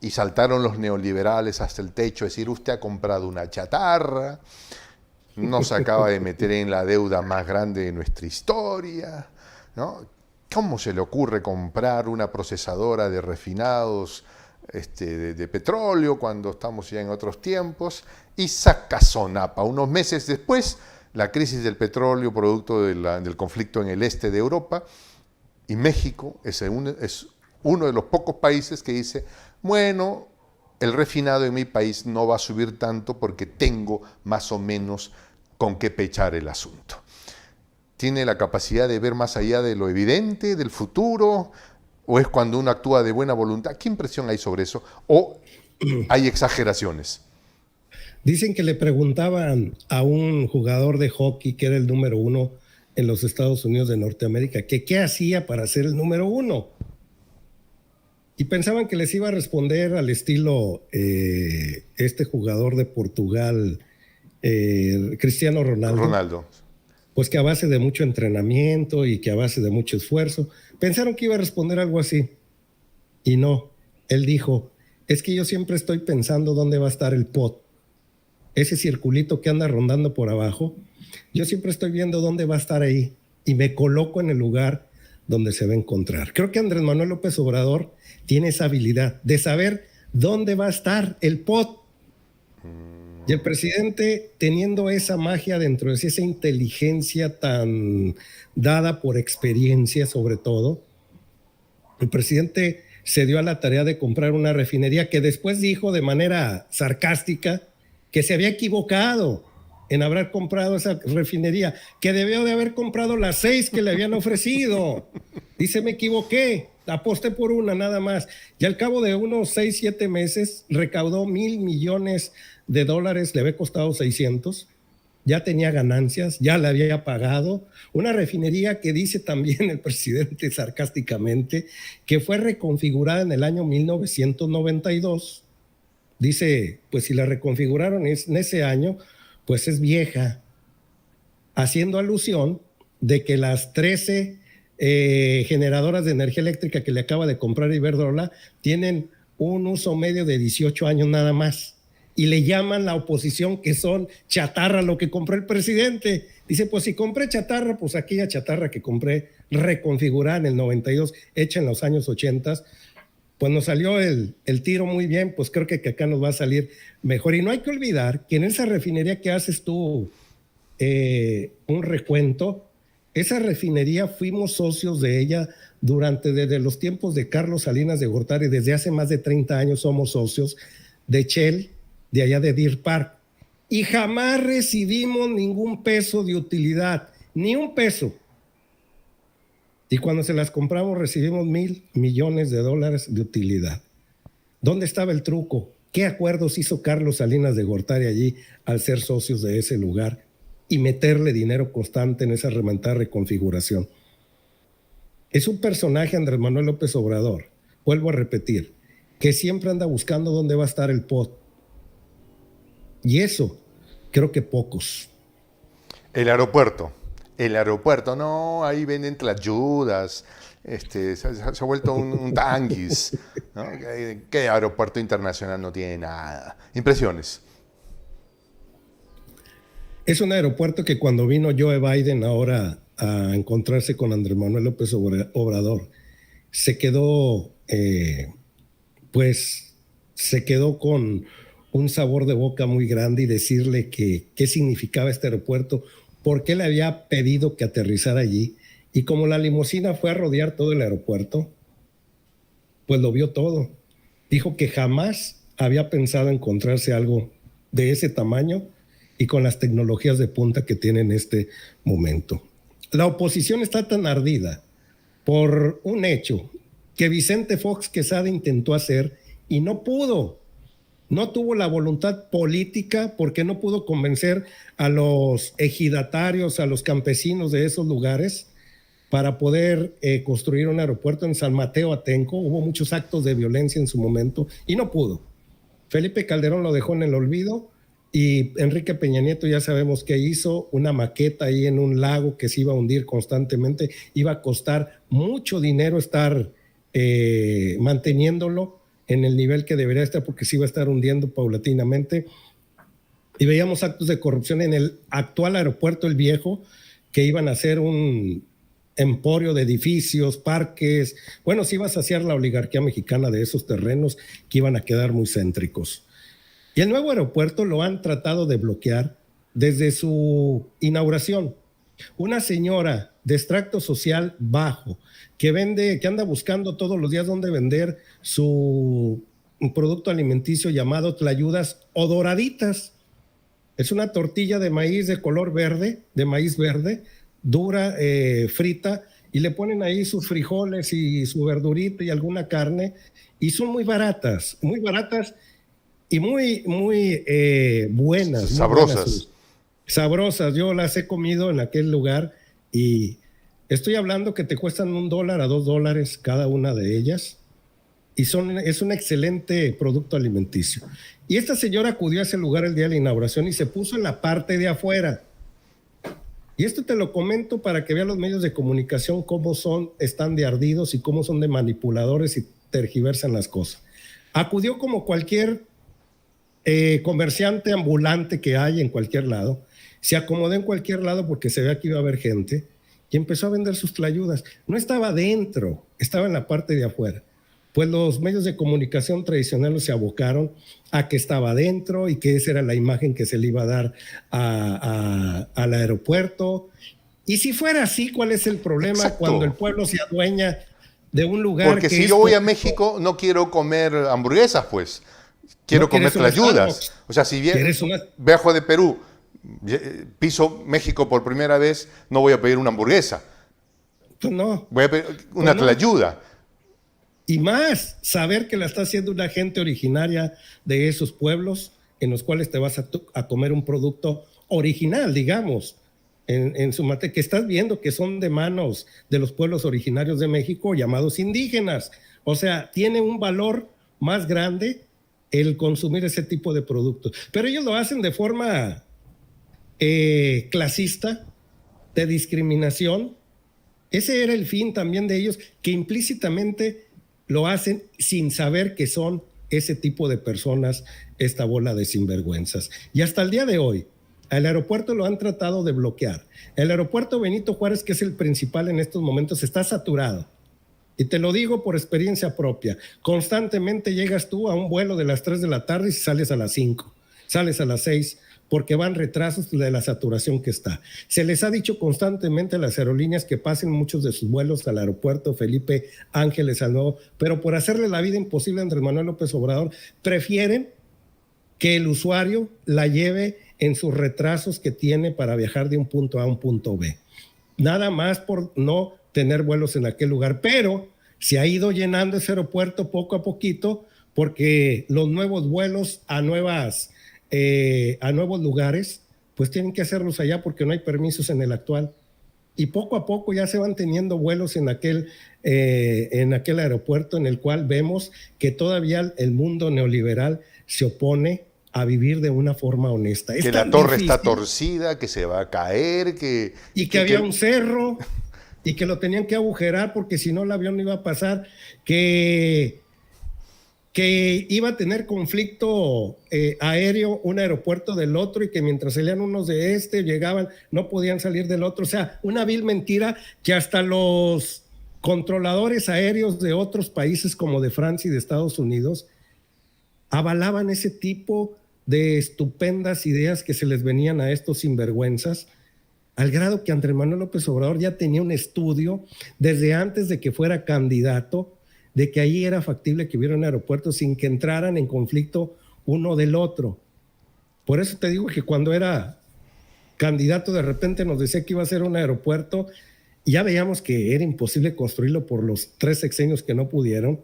y saltaron los neoliberales hasta el techo, es decir, usted ha comprado una chatarra, nos acaba de meter en la deuda más grande de nuestra historia, ¿no? ¿Cómo se le ocurre comprar una procesadora de refinados de petróleo cuando estamos ya en otros tiempos? Y saca sonapa. Unos meses después, la crisis del petróleo producto del conflicto en el este de Europa, y México es uno de los pocos países que dice, bueno, el refinado en mi país no va a subir tanto porque tengo más o menos con qué pechar el asunto. ¿Tiene la capacidad de ver más allá de lo evidente, del futuro? ¿O es cuando uno actúa de buena voluntad? ¿Qué impresión hay sobre eso? ¿O hay exageraciones? Dicen que le preguntaban a un jugador de hockey que era el número 1 en los Estados Unidos de Norteamérica que qué hacía para ser el número 1. Y pensaban que les iba a responder al estilo este jugador de Portugal, Cristiano Ronaldo. Pues que a base de mucho entrenamiento y que a base de mucho esfuerzo. Pensaron que iba a responder algo así. Y no. Él dijo, es que yo siempre estoy pensando dónde va a estar el pot. Ese circulito que anda rondando por abajo, yo siempre estoy viendo dónde va a estar ahí y me coloco en el lugar donde se va a encontrar. Creo que Andrés Manuel López Obrador tiene esa habilidad de saber dónde va a estar el pot. Y el presidente, teniendo esa magia dentro de sí, esa inteligencia tan dada por experiencia sobre todo, el presidente se dio a la tarea de comprar una refinería que después dijo de manera sarcástica que se había equivocado en haber comprado esa refinería, que debió de haber comprado las 6 que le habían ofrecido. Dice, me equivoqué, aposté por una nada más. Y al cabo de unos 6, 7 meses recaudó $1,000 millones, le había costado 600, ya tenía ganancias, ya la había pagado. Una refinería que dice también el presidente sarcásticamente que fue reconfigurada en el año 1992. Dice, pues si la reconfiguraron en ese año, pues es vieja, haciendo alusión de que las 13 generadoras de energía eléctrica que le acaba de comprar Iberdrola tienen un uso medio de 18 años nada más. Y le llaman la oposición que son chatarra lo que compró el presidente. Dice, pues si compré chatarra, pues aquella chatarra que compré reconfigurada en el 92, hecha en los años 80, pues nos salió el tiro muy bien, pues creo que acá nos va a salir mejor. Y no hay que olvidar que en esa refinería que haces tú un recuento, esa refinería fuimos socios de ella desde los tiempos de Carlos Salinas de Gortari, desde hace más de 30 años somos socios de Shell, de allá de Deer Park, y jamás recibimos ningún peso de utilidad, ni un peso. Y cuando se las compramos recibimos $1,000 millones de utilidad. ¿Dónde estaba el truco? ¿Qué acuerdos hizo Carlos Salinas de Gortari allí al ser socios de ese lugar y meterle dinero constante en esa reconfiguración? Es un personaje, Andrés Manuel López Obrador, vuelvo a repetir, que siempre anda buscando dónde va a estar el pot. Y eso, creo que pocos. El aeropuerto, no, ahí venden tlayudas, se ha vuelto un tanguis, ¿no? ¿Qué aeropuerto internacional no tiene nada? Impresiones. Es un aeropuerto que cuando vino Joe Biden ahora a encontrarse con Andrés Manuel López Obrador, se quedó con un sabor de boca muy grande y decirle qué significaba este aeropuerto, por qué le había pedido que aterrizara allí. Y como la limusina fue a rodear todo el aeropuerto, pues lo vio todo. Dijo que jamás había pensado encontrarse algo de ese tamaño y con las tecnologías de punta que tiene en este momento. La oposición está tan ardida por un hecho que Vicente Fox Quesada intentó hacer y no pudo. No tuvo la voluntad política porque no pudo convencer a los ejidatarios, a los campesinos de esos lugares para poder construir un aeropuerto en San Mateo Atenco. Hubo muchos actos de violencia en su momento y no pudo. Felipe Calderón lo dejó en el olvido y Enrique Peña Nieto ya sabemos qué hizo, una maqueta ahí en un lago que se iba a hundir constantemente, iba a costar mucho dinero estar manteniéndolo en el nivel que debería estar porque se iba a estar hundiendo paulatinamente. Y veíamos actos de corrupción en el actual aeropuerto El Viejo, que iban a hacer un emporio de edificios, parques. Bueno, se iba a saciar la oligarquía mexicana de esos terrenos que iban a quedar muy céntricos. Y el nuevo aeropuerto lo han tratado de bloquear desde su inauguración. Una señora de extracto social bajo, que anda buscando todos los días dónde vender un producto alimenticio llamado tlayudas o doraditas. Es una tortilla de maíz de color verde, de maíz verde, dura, frita, y le ponen ahí sus frijoles y su verdurita y alguna carne, y son muy baratas y muy buenas. Sabrosas. Muy buenas, sabrosas. Yo las he comido en aquel lugar y estoy hablando que te cuestan $1 a $2 cada una de ellas. Y es un excelente producto alimenticio. Y esta señora acudió a ese lugar el día de la inauguración y se puso en la parte de afuera. Y esto te lo comento para que vean los medios de comunicación cómo están de ardidos y cómo son de manipuladores y tergiversan las cosas. Acudió como cualquier comerciante ambulante que hay en cualquier lado, se acomodó en cualquier lado porque se veía que iba a haber gente y empezó a vender sus tlayudas. No estaba dentro, estaba en la parte de afuera. Pues los medios de comunicación tradicionales se abocaron a que estaba dentro y que esa era la imagen que se le iba a dar al aeropuerto. Y si fuera así, ¿cuál es el problema? Exacto. Cuando el pueblo se adueña de un lugar? Porque si yo voy a México no quiero comer hamburguesas, pues. Quiero comer tlayudas. O sea, si viajo de Perú, piso México por primera vez, no voy a pedir una hamburguesa. Pues no. Voy a pedir una tlayuda. Y más, saber que la está haciendo una gente originaria de esos pueblos en los cuales te vas a comer un producto original, digamos, en su materia, que estás viendo que son de manos de los pueblos originarios de México llamados indígenas. O sea, tiene un valor más grande el consumir ese tipo de productos. Pero ellos lo hacen de forma clasista, de discriminación. Ese era el fin también de ellos, que implícitamente lo hacen sin saber que son ese tipo de personas, esta bola de sinvergüenzas. Y hasta el día de hoy, al aeropuerto lo han tratado de bloquear. El aeropuerto Benito Juárez, que es el principal en estos momentos, está saturado. Y te lo digo por experiencia propia. Constantemente llegas tú a un vuelo de las 3 de la tarde y sales a las 5, sales a las 6, porque van retrasos de la saturación que está. Se les ha dicho constantemente a las aerolíneas que pasen muchos de sus vuelos al aeropuerto Felipe Ángeles al Nuevo, pero por hacerle la vida imposible a Andrés Manuel López Obrador, prefieren que el usuario la lleve en sus retrasos que tiene para viajar de un punto A a un punto B. Nada más por no tener vuelos en aquel lugar, pero se ha ido llenando ese aeropuerto poco a poquito porque los nuevos vuelos a nuevos lugares, pues tienen que hacerlos allá porque no hay permisos en el actual. Y poco a poco ya se van teniendo vuelos en aquel aeropuerto en el cual vemos que todavía el mundo neoliberal se opone a vivir de una forma honesta. Que la torre está torcida, que se va a caer, que había un cerro y que lo tenían que agujerar porque si no el avión no iba a pasar, que iba a tener conflicto aéreo un aeropuerto del otro y que mientras salían unos de llegaban, no podían salir del otro. O sea, una vil mentira que hasta los controladores aéreos de otros países como de Francia y de Estados Unidos avalaban ese tipo de estupendas ideas que se les venían a estos sinvergüenzas, al grado que Andrés Manuel López Obrador ya tenía un estudio desde antes de que fuera candidato de que ahí era factible que hubiera un aeropuerto sin que entraran en conflicto uno del otro. Por eso te digo que cuando era candidato de repente nos decía que iba a ser un aeropuerto y ya veíamos que era imposible construirlo por los 3 sexenios que no pudieron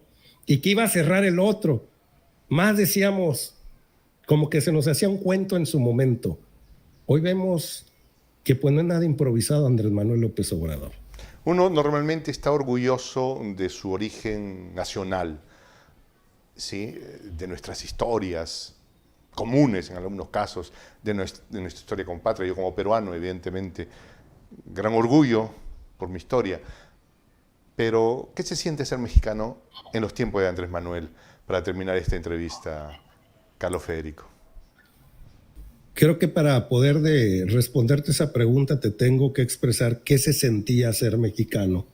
y que iba a cerrar el otro. Más decíamos, como que se nos hacía un cuento en su momento. Hoy vemos que pues no es nada improvisado Andrés Manuel López Obrador. Uno normalmente está orgulloso de su origen nacional, ¿sí? De nuestras historias comunes en algunos casos, de nuestra historia con patria. Yo como peruano, evidentemente, gran orgullo por mi historia. Pero, ¿qué se siente ser mexicano en los tiempos de Andrés Manuel? Para terminar esta entrevista, Carlos Federico. Creo que para poder responderte esa pregunta te tengo que expresar qué se sentía ser mexicano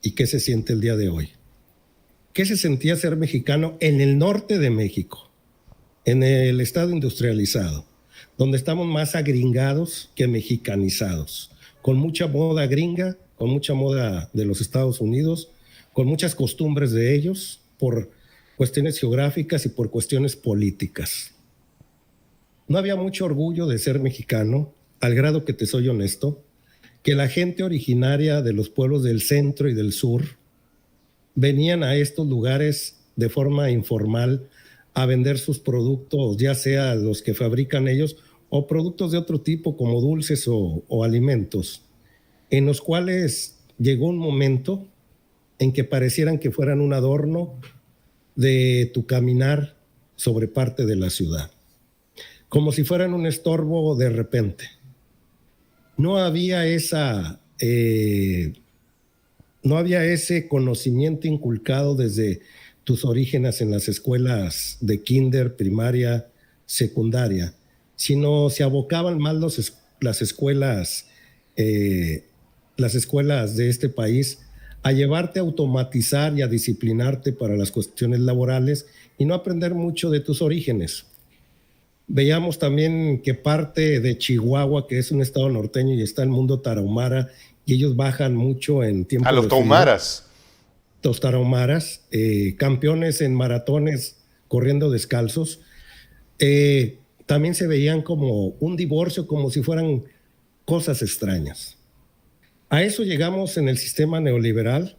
y qué se siente el día de hoy. ¿Qué se sentía ser mexicano en el norte de México, en el estado industrializado, donde estamos más agringados que mexicanizados, con mucha moda gringa, con mucha moda de los Estados Unidos, con muchas costumbres de ellos por cuestiones geográficas y por cuestiones políticas? no había mucho orgullo de ser mexicano, al grado que te soy honesto, que la gente originaria de los pueblos del centro y del sur venían a estos lugares de forma informal a vender sus productos, ya sea los que fabrican ellos o productos de otro tipo como dulces o alimentos, en los cuales llegó un momento en que parecieran que fueran un adorno de tu caminar sobre parte de la ciudad, como si fueran un estorbo de repente. No había no había ese conocimiento inculcado desde tus orígenes en las escuelas de kinder, primaria, secundaria, sino se abocaban más las escuelas de este país a llevarte a automatizar y a disciplinarte para las cuestiones laborales y no aprender mucho de tus orígenes. Veíamos también que parte de Chihuahua, que es un estado norteño y está el mundo tarahumara, y ellos bajan mucho en tiempo A los de frío. tarahumaras. Los tarahumaras, campeones en maratones corriendo descalzos, también se veían como un divorcio, como si fueran cosas extrañas. A eso llegamos en el sistema neoliberal,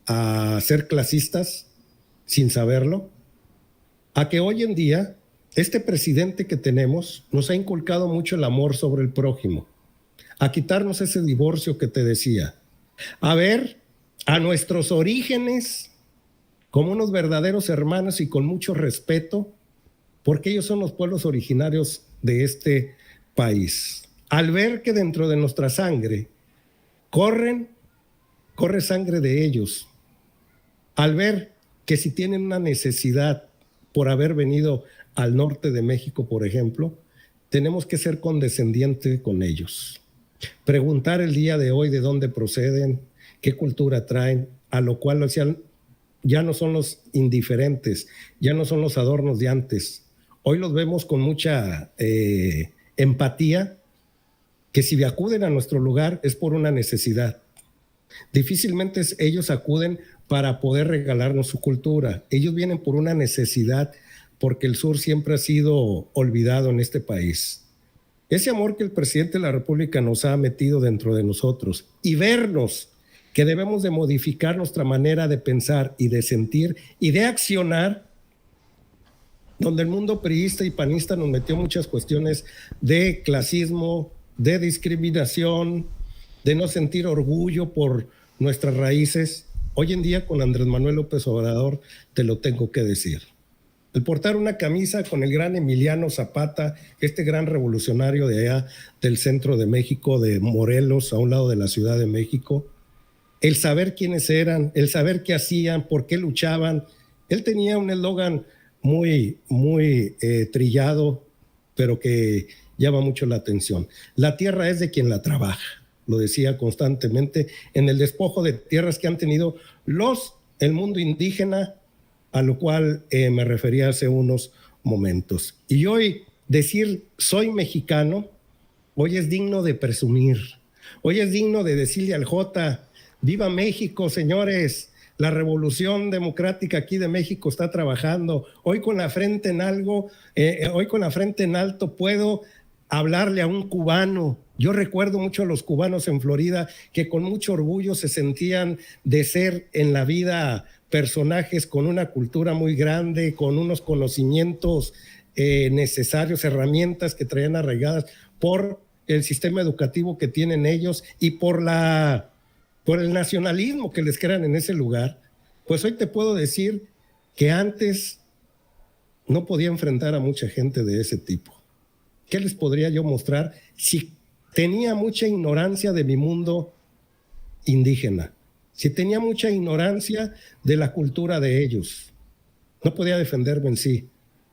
a ser clasistas sin saberlo, a que hoy en día este presidente que tenemos nos ha inculcado mucho el amor sobre el prójimo, a quitarnos ese divorcio que te decía, a ver a nuestros orígenes como unos verdaderos hermanos y con mucho respeto, porque ellos son los pueblos originarios de este país. Al ver que dentro de nuestra sangre corre sangre de ellos, al ver que si tienen una necesidad por haber venido al norte de México, por ejemplo, tenemos que ser condescendientes con ellos. Preguntar el día de hoy de dónde proceden, qué cultura traen, a lo cual ya no son los indiferentes, ya no son los adornos de antes. Hoy los vemos con mucha empatía, que si acuden a nuestro lugar es por una necesidad. Difícilmente ellos acuden para poder regalarnos su cultura. Ellos vienen por una necesidad, porque el sur siempre ha sido olvidado en este país. Ese amor que el presidente de la República nos ha metido dentro de nosotros y vernos que debemos de modificar nuestra manera de pensar y de sentir y de accionar, donde el mundo priista y panista nos metió muchas cuestiones de clasismo, de discriminación, de no sentir orgullo por nuestras raíces. Hoy en día con Andrés Manuel López Obrador te lo tengo que decir. El portar una camisa con el gran Emiliano Zapata, este gran revolucionario de allá del centro de México, de Morelos, a un lado de la Ciudad de México, el saber quiénes eran, el saber qué hacían, por qué luchaban. Él tenía un eslogan muy trillado, pero que llama mucho la atención. La tierra es de quien la trabaja, lo decía constantemente, en el despojo de tierras que han tenido el mundo indígena, a lo cual me refería hace unos momentos. Y hoy decir soy mexicano, hoy es digno de presumir, hoy es digno de decirle al Jota, viva México, señores, la revolución democrática aquí de México está trabajando, hoy con la frente en alto puedo hablarle a un cubano. Yo recuerdo mucho a los cubanos en Florida que con mucho orgullo se sentían de ser en la vida personajes con una cultura muy grande, con unos conocimientos necesarios, herramientas que traían arraigadas por el sistema educativo que tienen ellos y por el nacionalismo que les crean en ese lugar. Pues hoy te puedo decir que antes no podía enfrentar a mucha gente de ese tipo. ¿Qué les podría yo mostrar si tenía mucha ignorancia de mi mundo indígena? Si tenía mucha ignorancia de la cultura de ellos, no podía defenderme en sí,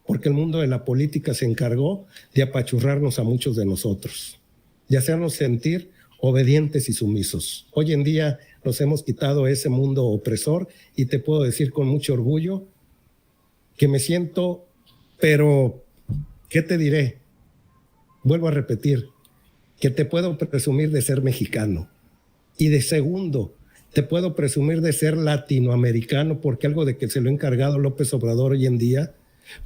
porque el mundo de la política se encargó de apachurrarnos a muchos de nosotros, de hacernos sentir obedientes y sumisos. Hoy en día nos hemos quitado ese mundo opresor y te puedo decir con mucho orgullo que me siento, pero ¿qué te diré? Vuelvo a repetir, que te puedo presumir de ser mexicano y de segundo, te puedo presumir de ser latinoamericano, porque algo de que se lo ha encargado López Obrador hoy en día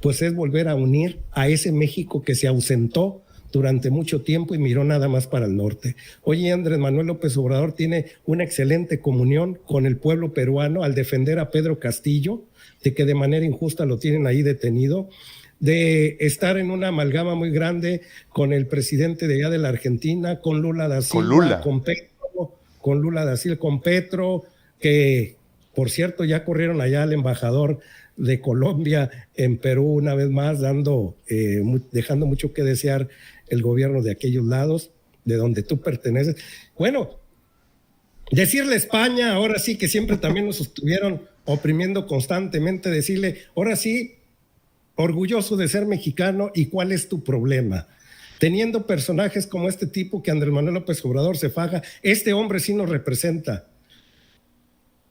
pues es volver a unir a ese México que se ausentó durante mucho tiempo y miró nada más para el norte. Hoy Andrés Manuel López Obrador tiene una excelente comunión con el pueblo peruano al defender a Pedro Castillo, de que de manera injusta lo tienen ahí detenido, de estar en una amalgama muy grande con el presidente de allá de la Argentina, con Lula da Silva, con Lula da Silva, con Petro, que por cierto ya corrieron allá al embajador de Colombia en Perú una vez más, dejando mucho que desear el gobierno de aquellos lados, de donde tú perteneces. Bueno, decirle a España, ahora sí, que siempre también nos estuvieron oprimiendo constantemente, decirle, ahora sí, orgulloso de ser mexicano, ¿y cuál es tu problema? Teniendo personajes como este tipo que Andrés Manuel López Obrador se faja, este hombre sí nos representa.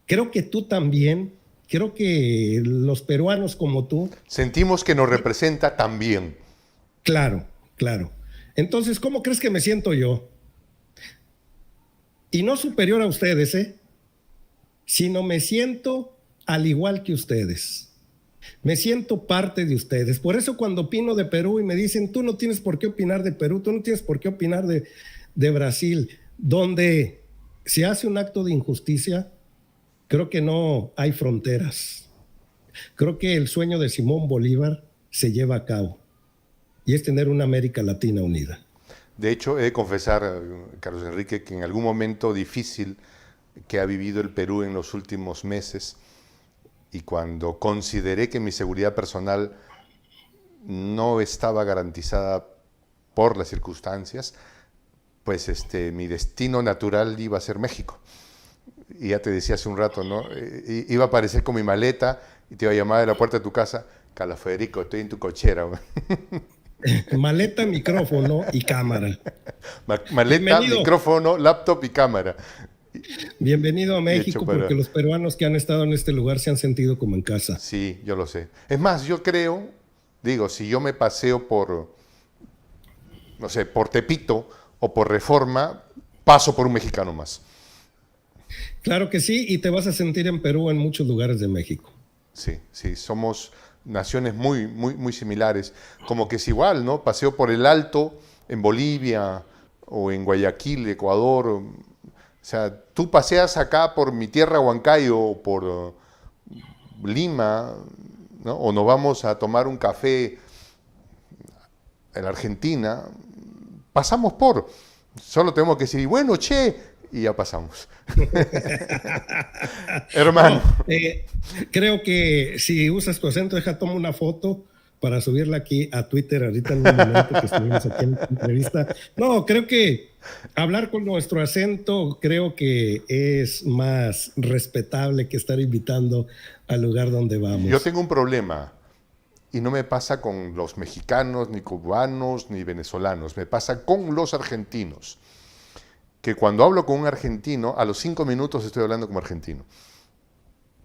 Creo que tú también, creo que los peruanos como tú... Sentimos que nos representa también. Claro, claro. Entonces, ¿cómo crees que me siento yo? Y no superior a ustedes, sino me siento al igual que ustedes. Me siento parte de ustedes. Por eso cuando opino de Perú y me dicen, tú no tienes por qué opinar de Perú, tú no tienes por qué opinar de Brasil, donde se hace un acto de injusticia, creo que no hay fronteras. Creo que el sueño de Simón Bolívar se lleva a cabo y es tener una América Latina unida. De hecho, he de confesar, Carlos Enrique, que en algún momento difícil que ha vivido el Perú en los últimos meses, y cuando consideré que mi seguridad personal no estaba garantizada por las circunstancias, pues mi destino natural iba a ser México. Y ya te decía hace un rato, ¿no? Iba a aparecer con mi maleta y te iba a llamar de la puerta de tu casa, Carlos Federico, estoy en tu cochera. Maleta, micrófono y cámara. Maleta, micrófono, laptop y cámara. Bienvenido a México, porque los peruanos que han estado en este lugar se han sentido como en casa. Sí, yo lo sé. Es más, yo creo, digo, si yo me paseo por, no sé, por Tepito o por Reforma, paso por un mexicano más. Claro que sí, y te vas a sentir en Perú en muchos lugares de México. Sí, sí, somos naciones muy, muy, muy similares. Como que es igual, ¿no? Paseo por el Alto en Bolivia o en Guayaquil, Ecuador. O sea, tú paseas acá por mi tierra, Huancayo, o por Lima, ¿no? O nos vamos a tomar un café en la Argentina. Pasamos por. Solo tenemos que decir, bueno, che, y ya pasamos. Hermano. No, creo que si usas tu acento, toma una foto para subirla aquí a Twitter ahorita en un momento que estuvimos aquí en la entrevista. No, creo que hablar con nuestro acento creo que es más respetable que estar invitando al lugar donde vamos. Yo tengo un problema y no me pasa con los mexicanos, ni cubanos, ni venezolanos. Me pasa con los argentinos. Que cuando hablo con un argentino, a los 5 minutos estoy hablando como argentino.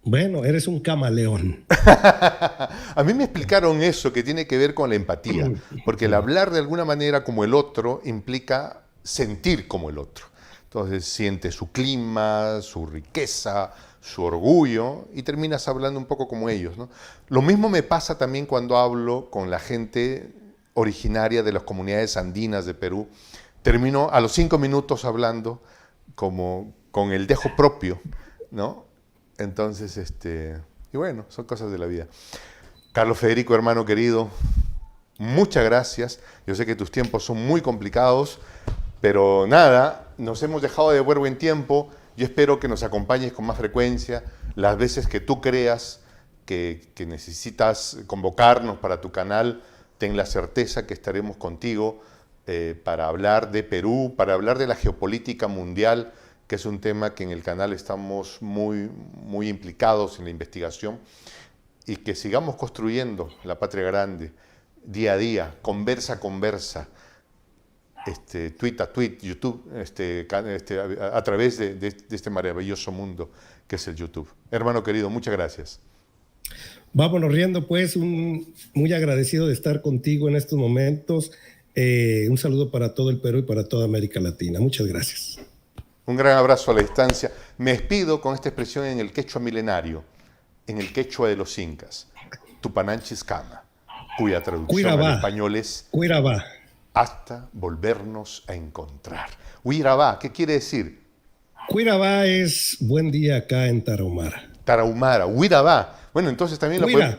Bueno, eres un camaleón. A mí me explicaron eso, que tiene que ver con la empatía, porque el hablar de alguna manera como el otro implica sentir como el otro. Entonces sientes su clima, su riqueza, su orgullo, y terminas hablando un poco como ellos, ¿no? Lo mismo me pasa también cuando hablo con la gente originaria de las comunidades andinas de Perú. Termino a los 5 minutos hablando como con el dejo propio, ¿no? Entonces, y bueno, son cosas de la vida. Carlos Federico, hermano querido, muchas gracias. Yo sé que tus tiempos son muy complicados, pero nada, nos hemos dejado de buen tiempo. Yo espero que nos acompañes con más frecuencia las veces que tú creas que necesitas convocarnos para tu canal. Ten la certeza que estaremos contigo para hablar de Perú, para hablar de la geopolítica mundial, que es un tema que en el canal estamos muy, muy implicados en la investigación, y que sigamos construyendo la patria grande, día a día, conversa a conversa, tweet a tweet, YouTube, a través de este maravilloso mundo que es el YouTube. Hermano querido, muchas gracias. Vámonos riendo, pues, muy agradecido de estar contigo en estos momentos. Un saludo para todo el Perú y para toda América Latina. Muchas gracias. Un gran abrazo a la distancia. Me despido con esta expresión en el quechua milenario, en el quechua de los incas, Tupananchis Kama. cuya traducción Cuirabá. al español es Cuirabá. hasta volvernos a encontrar. Huirabá, ¿qué quiere decir? Cuirabá es buen día acá en Tarahumara. Tarahumara, Huirabá. Bueno, entonces también lo podemos...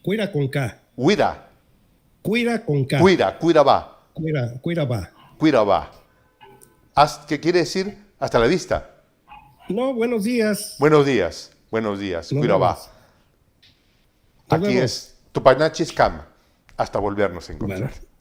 Cuira con K. Huira, Cuira con K. Cuirabá, Cuirabá. Cuirabá. ¿Qué quiere decir? Hasta la vista. No, buenos días. Buenos días, Nos Cuirabá. vemos. Nos Aquí vemos. es Tupanachiskam. Hasta volvernos a encontrar. Bueno.